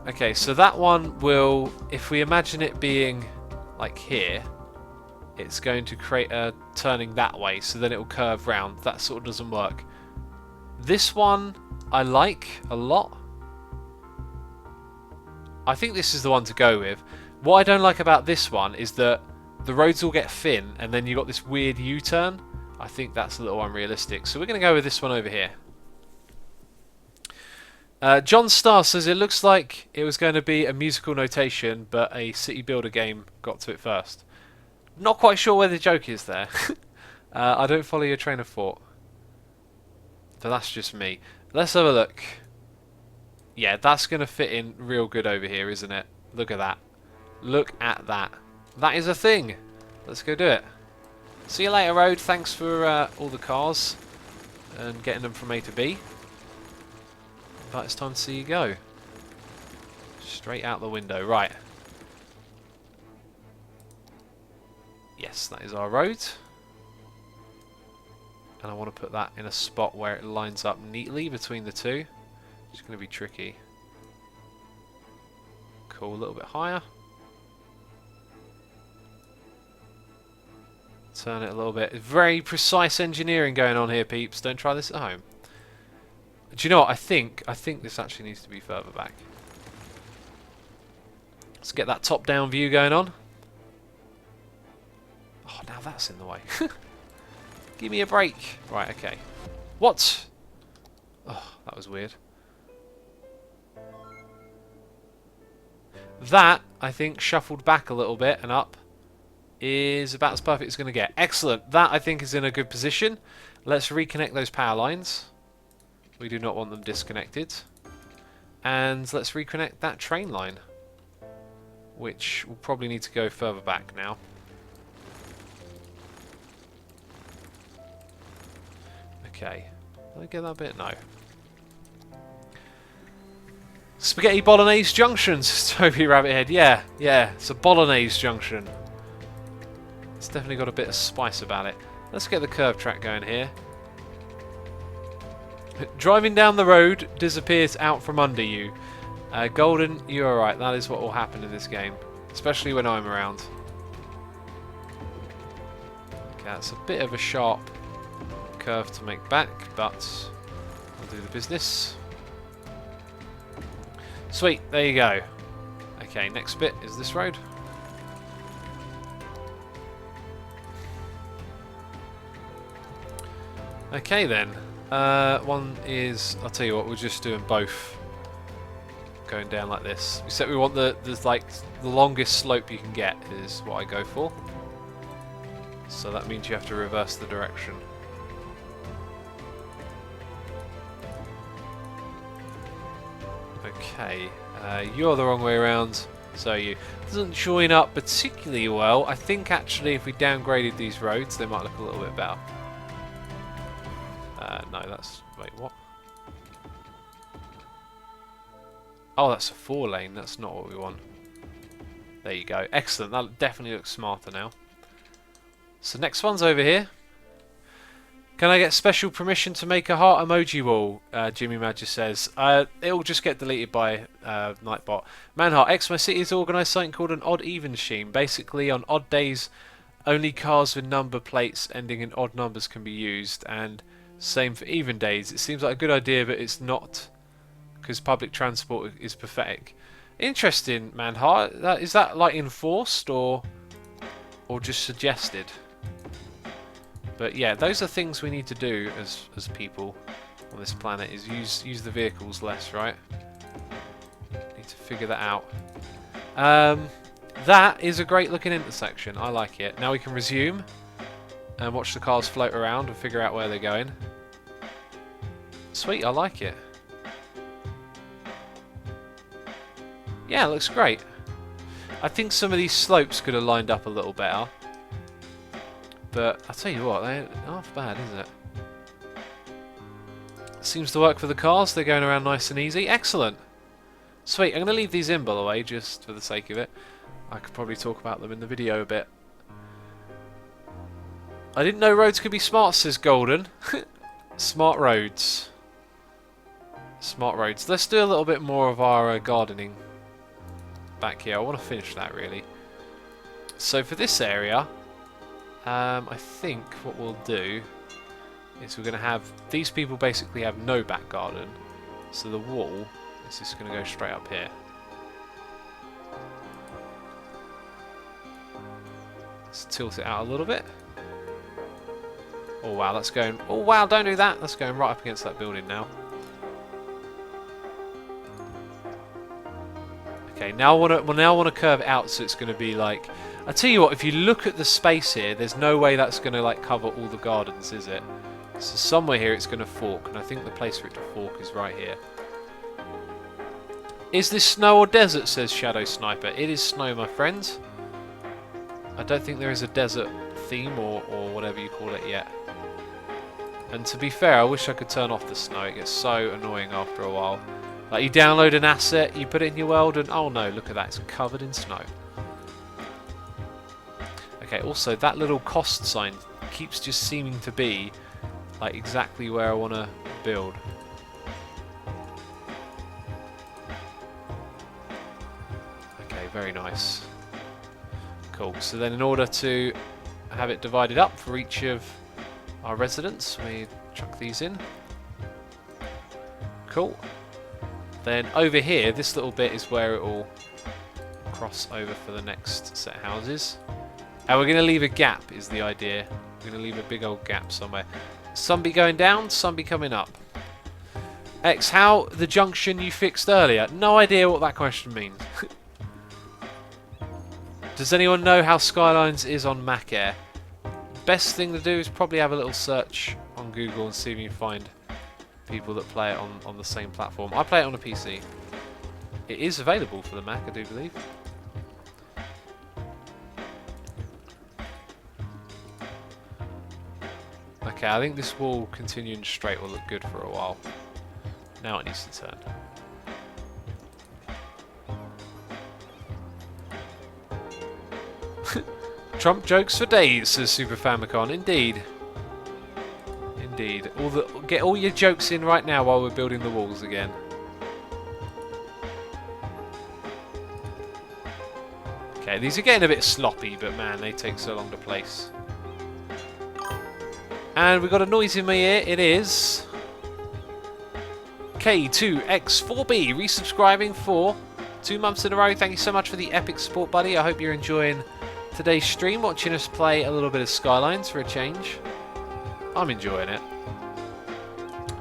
Okay, so that one will... If we imagine it being like here, it's going to create a turning that way, so then it will curve round. That sort of doesn't work. This one I like a lot. I think this is the one to go with. What I don't like about this one is that the roads all get thin and then you've got this weird U-turn. I think that's a little unrealistic. So we're going to go with this one over here. John Starr says it looks like it was going to be a musical notation, but a city builder game got to it first. Not quite sure where the joke is there. I don't follow your train of thought. But that's just me. Let's have a look. Yeah, that's going to fit in real good over here, isn't it? Look at that. Look at that. That is a thing. Let's go do it. See you later, road. Thanks for all the cars and getting them from A to B. But it's time to see you go. Straight out the window. Right. Yes, that is our road. And I want to put that in a spot where it lines up neatly between the two. It's going to be tricky. Cool, a little bit higher. Turn it a little bit. Very precise engineering going on here, peeps. Don't try this at home. Do you know what? I think this actually needs to be further back. Let's get that top-down view going on. Oh, now that's in the way. Give me a break. Right, okay. What? Oh, that was weird. That, I think, shuffled back a little bit and up is about as perfect as it's going to get. Excellent. That, I think, is in a good position. Let's reconnect those power lines. We do not want them disconnected. And let's reconnect that train line, which will probably need to go further back now. Okay. Did I get that bit? No. Spaghetti Bolognese junctions, Toby Rabbithead. Yeah, it's a Bolognese junction. It's definitely got a bit of spice about it. Let's get the curve track going here. Driving down the road disappears out from under you. Golden, you're alright. That is what will happen in this game, especially when I'm around. Okay, that's a bit of a sharp curve to make back, but I'll do the business. Sweet, there you go. Okay, next bit is this road. Okay then. One is, I'll tell you what, we're just doing both going down like this. Except we want the longest slope you can get is what I go for. So that means you have to reverse the direction. Okay, you're the wrong way around, so you doesn't join up particularly well. I think actually if we downgraded these roads they might look a little bit better. No, that's... wait, what? Oh, that's a 4-lane, that's not what we want. There you go, excellent, that definitely looks smarter now. So next one's over here. Can I get special permission to make a heart emoji wall? Jimmy Madger says. It'll just get deleted by Nightbot. Manhart, X My City has organised something called an odd even scheme. Basically, on odd days, only cars with number plates ending in odd numbers can be used, and same for even days. It seems like a good idea, but it's not, because public transport is pathetic. Interesting, Manhart. Is that like enforced or just suggested? But yeah, those are things we need to do as people on this planet, is use the vehicles less, right? Need to figure that out. That is a great looking intersection. I like it. Now we can resume and watch the cars float around and figure out where they're going. Sweet, I like it. Yeah, it looks great. I think some of these slopes could have lined up a little better. But I'll tell you what, they're half bad, isn't it? Seems to work for the cars. They're going around nice and easy. Excellent. Sweet. I'm going to leave these in, by the way, just for the sake of it. I could probably talk about them in the video a bit. I didn't know roads could be smart, says Golden. Smart roads. Smart roads. Let's do a little bit more of our gardening back here. I want to finish that, really. So for this area... I think what we'll do is we're going to have these people basically have no back garden, so the wall is just going to go straight up here. Let's tilt it out a little bit. Oh wow, that's going... oh wow, don't do that! That's going right up against that building now. Okay, now I want to curve out, so it's going to be like... I tell you what, if you look at the space here, there's no way that's going to like cover all the gardens, is it? So somewhere here it's going to fork, and I think the place for it to fork is right here. Is this snow or desert, says Shadow Sniper. It is snow, my friends. I don't think there is a desert theme or whatever you call it yet. And to be fair, I wish I could turn off the snow. It gets so annoying after a while. Like you download an asset, you put it in your world, and oh no, look at that, it's covered in snow. Okay, also that little cost sign keeps just seeming to be like exactly where I want to build. Okay, very nice. Cool. So then in order to have it divided up for each of our residents. We chuck these in. Cool. Then over here, this little bit is where it will cross over for the next set of houses. And we're going to leave a gap, is the idea. We're going to leave a big old gap somewhere. Some be going down, some be coming up. X, how the junction you fixed earlier? No idea what that question means. Does anyone know how Skylines is on Mac Air? Best thing to do is probably have a little search on Google and see if you can find people that play it on the same platform. I play it on a PC. It is available for the Mac, I do believe. Okay, I think this wall continuing straight will look good for a while. Now it needs to turn. Trump jokes for days, says Super Famicom. Indeed. Indeed. Get all your jokes in right now while we're building the walls again. Okay, these are getting a bit sloppy, but man, they take so long to place. And we've got a noise in my ear. It is K2X4B resubscribing for 2 months in a row. Thank you so much for the epic support, buddy. I hope you're enjoying today's stream, watching us play a little bit of Skylines for a change. I'm enjoying it.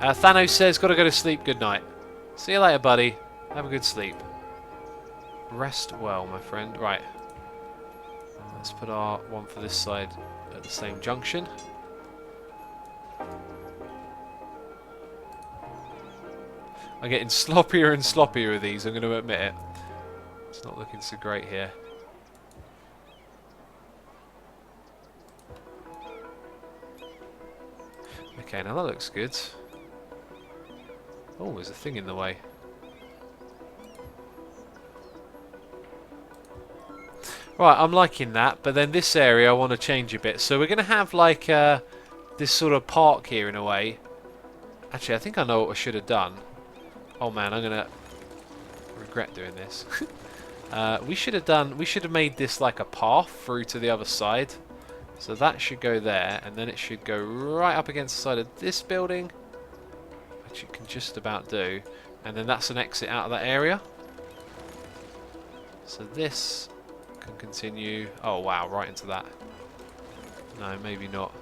Thanos says, gotta go to sleep. Good night. See you later, buddy. Have a good sleep. Rest well, my friend. Right. Let's put our one for this side at the same junction. I'm getting sloppier and sloppier with these, I'm going to admit it. It's not looking so great here. Okay, now that looks good. Oh, there's a thing in the way. Right, I'm liking that, but then this area I want to change a bit. So we're going to have like this sort of park here in a way. Actually, I think I know what I should have done. Oh man, I'm gonna regret doing this. We should have made this like a path through to the other side. So that should go there, and then it should go right up against the side of this building, which it can just about do. And then that's an exit out of that area. So this can continue. Oh wow, right into that. No, maybe not.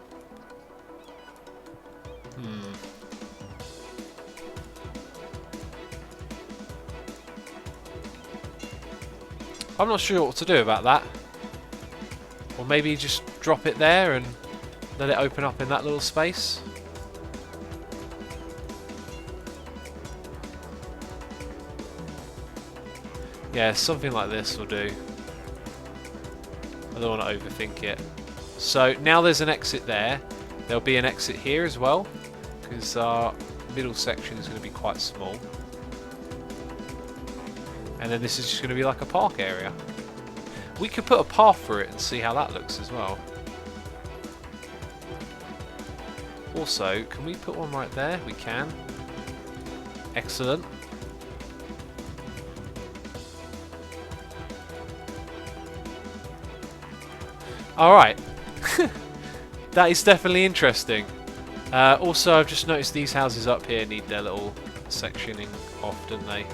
I'm not sure what to do about that. Or maybe just drop it there and let it open up in that little space. Yeah, something like this will do. I don't want to overthink it. So now there's an exit there. There'll be an exit here as well, because our middle section is going to be quite small. And then this is just going to be like a park area. We could put a path through it and see how that looks as well. Also, can we put one right there? We can. Excellent. Alright. That is definitely interesting. Also, I've just noticed these houses up here need their little sectioning off, don't they?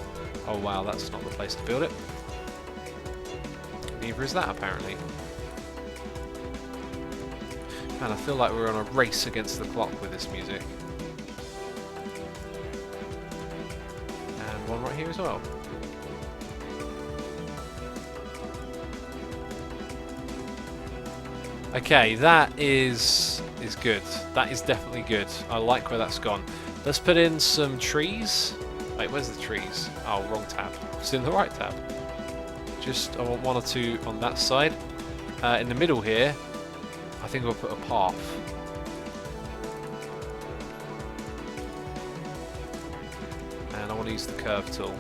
Oh wow, that's not the place to build it. Neither is that, apparently. Man, I feel like we're on a race against the clock with this music. And one right here as well. Okay, that is good. That is definitely good. I like where that's gone. Let's put in some trees. Wait, where's the trees? Oh, wrong tab. It's in the right tab. Just, I want one or two on that side. In the middle here, I think we'll put a path. And I want to use the curve tool.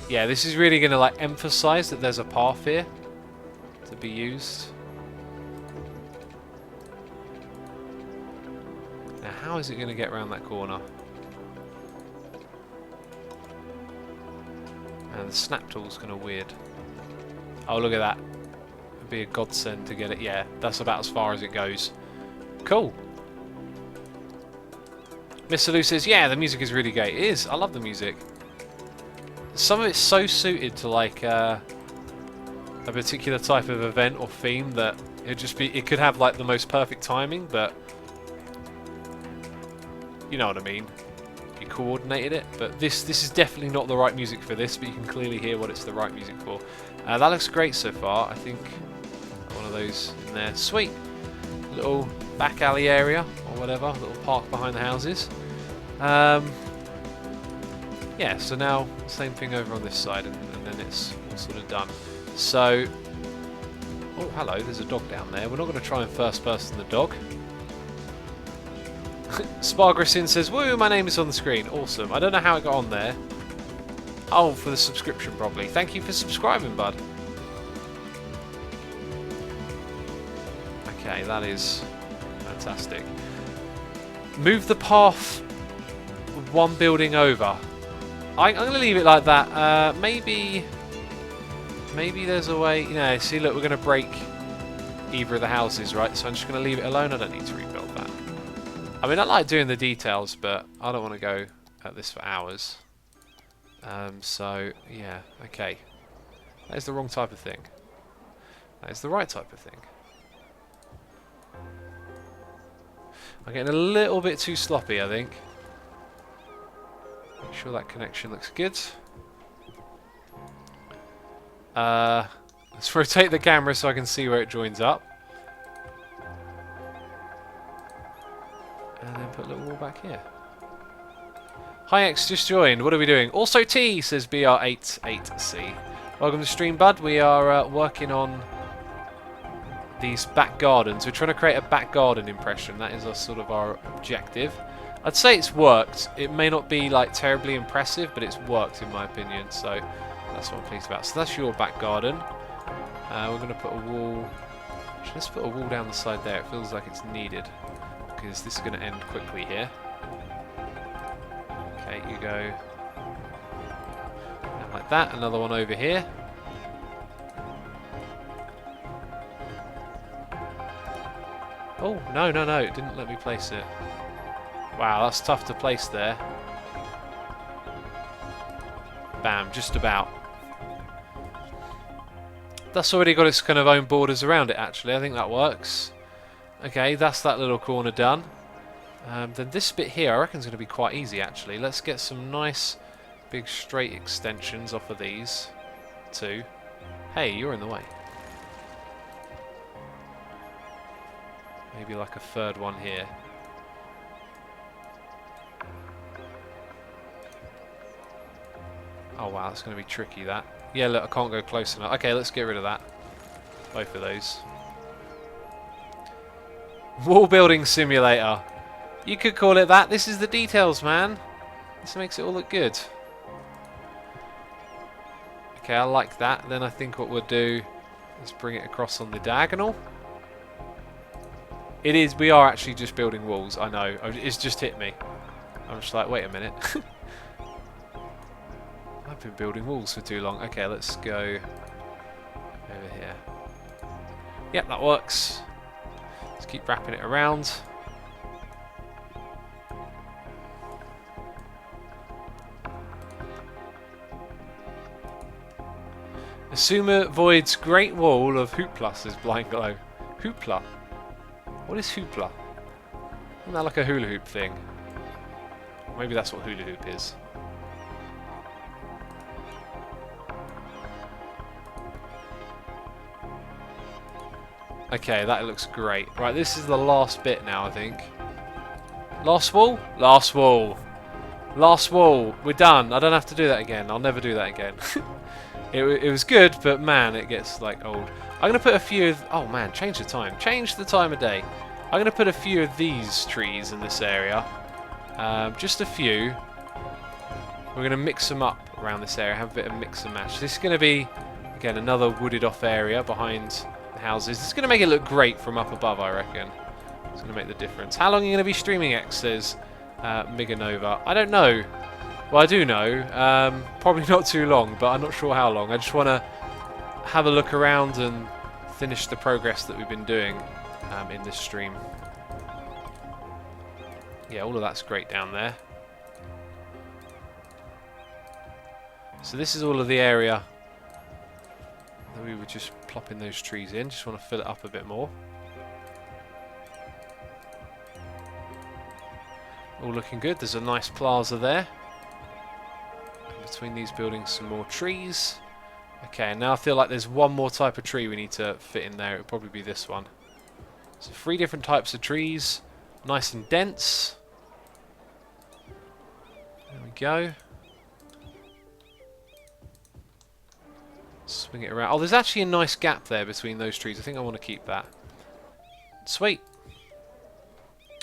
Yeah, this is really going to like emphasize that there's a path here to be used. Now, how is it going to get around that corner? And the snap tool's kind of weird. Oh, look at that. It'd be a godsend to get it. Yeah, that's about as far as it goes. Cool. Mr. Lou says, yeah, the music is really great. It is. I love the music. Some of it's so suited to like a particular type of event or theme that it could have like the most perfect timing, but you know what I mean. You coordinated it, but this is definitely not the right music for this, but you can clearly hear what it's the right music for. That looks great so far. I think one of those in there. Sweet. Little back alley area or whatever, little park behind the houses. Yeah, so now same thing over on this side, and then it's all sort of done. So, oh hello, there's a dog down there. We're not going to try and first person the dog. Spargrissin says, woo, my name is on the screen. Awesome. I don't know how it got on there. Oh, for the subscription probably. Thank you for subscribing, bud. Okay, that is fantastic. Move the path one building over. I'm going to leave it like that. Maybe there's a way. You know, see, look, we're going to break either of the houses, right? So I'm just going to leave it alone. I don't need to rebuild that. I mean, I like doing the details, but I don't want to go at this for hours. So, yeah, okay. That is the wrong type of thing. That is the right type of thing. I'm getting a little bit too sloppy, I think. Make sure that connection looks good. Let's rotate the camera so I can see where it joins up. And then put a little wall back here. Hi X, just joined. What are we doing? Also T, says BR88C. Welcome to stream, bud. We are working on these back gardens. We're trying to create a back garden impression. That is sort of our objective. I'd say it's worked. It may not be like terribly impressive, but it's worked in my opinion. So that's what I'm pleased about. So that's your back garden. We're going to put a wall. Let's put a wall down the side there. It feels like it's needed because this is going to end quickly here. Okay, you go down like that. Another one over here. Oh, no, no, no. It didn't let me place it. Wow, that's tough to place there. Bam, just about. That's already got its kind of own borders around it, actually. I think that works. Okay, that's that little corner done. Then this bit here, I reckon is going to be quite easy, actually. Let's get some nice, big, straight extensions off of these two. Hey, you're in the way. Maybe like a third one here. Oh wow, that's going to be tricky, that. Yeah, look, I can't go close enough. Okay, let's get rid of that. Both of those. Wall building simulator. You could call it that. This is the details, man. This makes it all look good. Okay, I like that. Then I think what we'll do is bring it across on the diagonal. It is, we are actually just building walls, I know. It's just hit me. I'm just like, wait a minute. I've been building walls for too long. Okay, let's go over here. Yep, that works. Let's keep wrapping it around. Asuma Void's Great Wall of Hoopla, says Blind Glow. Hoopla? What is hoopla? Isn't that like a hula hoop thing? Or maybe that's what hula hoop is. Okay, that looks great. Right, this is the last bit now, I think. Last wall? Last wall. Last wall. We're done. I don't have to do that again. I'll never do that again. It was good, but man, it gets like old. I'm going to put a few of... Oh man, change the time. Change the time of day. I'm going to put a few of these trees in this area. Just a few. We're going to mix them up around this area. Have a bit of mix and match. This is going to be, again, another wooded off area behind the houses. It's going to make it look great from up above, I reckon. It's going to make the difference. How long are you going to be streaming, X, says Miganova? I don't know. Well, I do know. Probably not too long, but I'm not sure how long. I just want to have a look around and finish the progress that we've been doing in this stream. Yeah, all of that's great down there. So this is all of the area that we were just plopping those trees in. Just want to fill it up a bit more. All looking good. There's a nice plaza there. And between these buildings, some more trees. Okay, now I feel like there's one more type of tree we need to fit in there. It would probably be this one. So 3 different types of trees. Nice and dense. There we go. Swing it around. Oh, there's actually a nice gap there between those trees. I think I want to keep that. Sweet.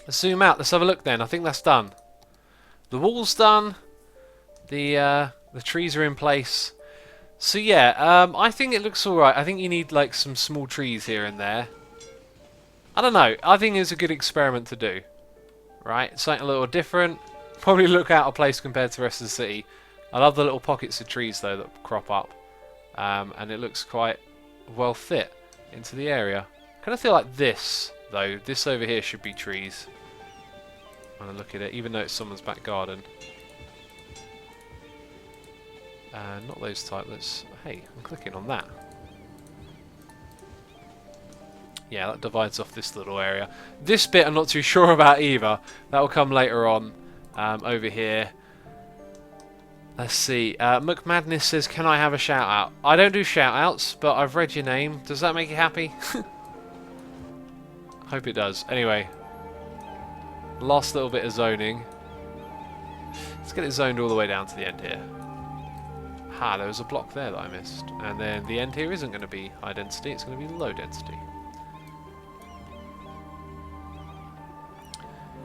Let's zoom out. Let's have a look then. I think that's done. The wall's done. The trees are in place. So yeah, I think it looks alright. I think you need like some small trees here and there. I don't know. I think it's a good experiment to do. Right? Something a little different. Probably look out of place compared to the rest of the city. I love the little pockets of trees though that crop up. And it looks quite well fit into the area. Kind of feel like this though. This over here should be trees. When I look at it, even though it's someone's back garden. Not those type. Hey, I'm clicking on that. Yeah, that divides off this little area. This bit I'm not too sure about either. That will come later on over here. Let's see. McMadness says, can I have a shout out? I don't do shout outs, but I've read your name. Does that make you happy? Hope it does. Anyway, last little bit of zoning. Let's get it zoned all the way down to the end here. Ha, there was a block there that I missed. And then the end here isn't going to be high density, it's going to be low density.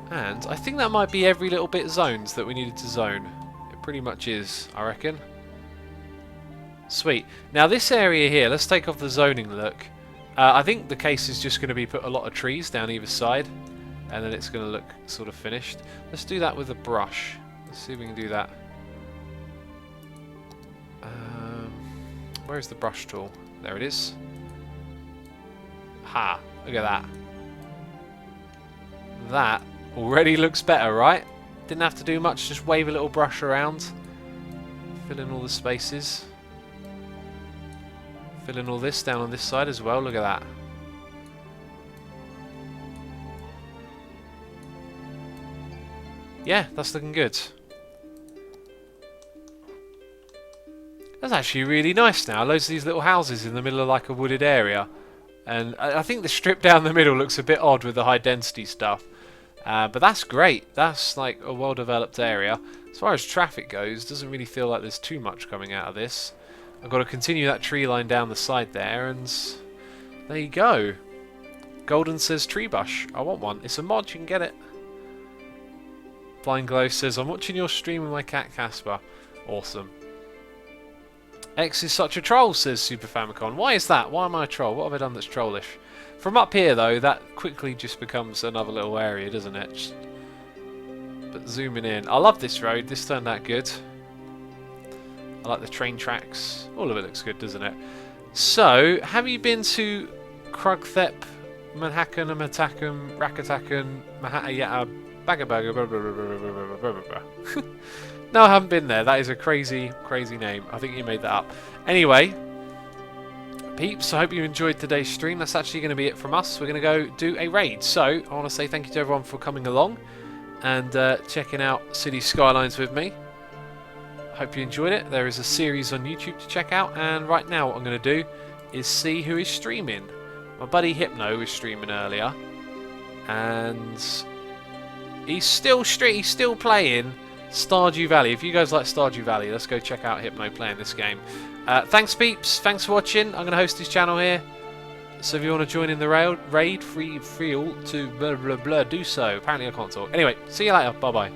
And I think that might be every little bit zones that we needed to zone. It pretty much is, I reckon. Sweet. Now this area here, let's take off the zoning look. I think the case is just going to be put a lot of trees down either side. And then it's going to look sort of finished. Let's do that with a brush. Let's see if we can do that. Where's the brush tool? There it is. Ha! Look at that. That already looks better, right? Didn't have to do much, just wave a little brush around. Fill in all the spaces. Fill in all this down on this side as well, look at that. Yeah, that's looking good. That's actually really nice now. Loads of these little houses in the middle of like a wooded area. And I think the strip down the middle looks a bit odd with the high density stuff. But that's great. That's like a well developed area. As far as traffic goes, doesn't really feel like there's too much coming out of this. I've got to continue that tree line down the side there, and there you go. Golden says tree bush. I want one. It's a mod, you can get it. Blind Glow says, I'm watching your stream with my cat Casper. Awesome. X is such a troll, says Super Famicom. Why is that? Why am I a troll? What have I done that's trollish? From up here, though, that quickly just becomes another little area, doesn't it? But zooming in. I love this road. This turned out good. I like the train tracks. All of it looks good, doesn't it? So, have you been to Krugthep, Manhattan, Matakum, Rakatakan, Mahatayata, Bagabaga? No, I haven't been there. That is a crazy, crazy name. I think you made that up. Anyway, peeps, I hope you enjoyed today's stream. That's actually going to be it from us. We're going to go do a raid. So, I want to say thank you to everyone for coming along and checking out City Skylines with me. Hope you enjoyed it. There is a series on YouTube to check out, and right now what I'm going to do is see who is streaming. My buddy Hypno was streaming earlier, and he's still playing Stardew Valley. If you guys like Stardew Valley, let's go check out Hypno playing this game. Thanks peeps, thanks for watching. I'm going to host this channel here, so if you want to join in the raid, feel to blah blah blah, do so. Apparently I can't talk. Anyway, see you later, bye bye.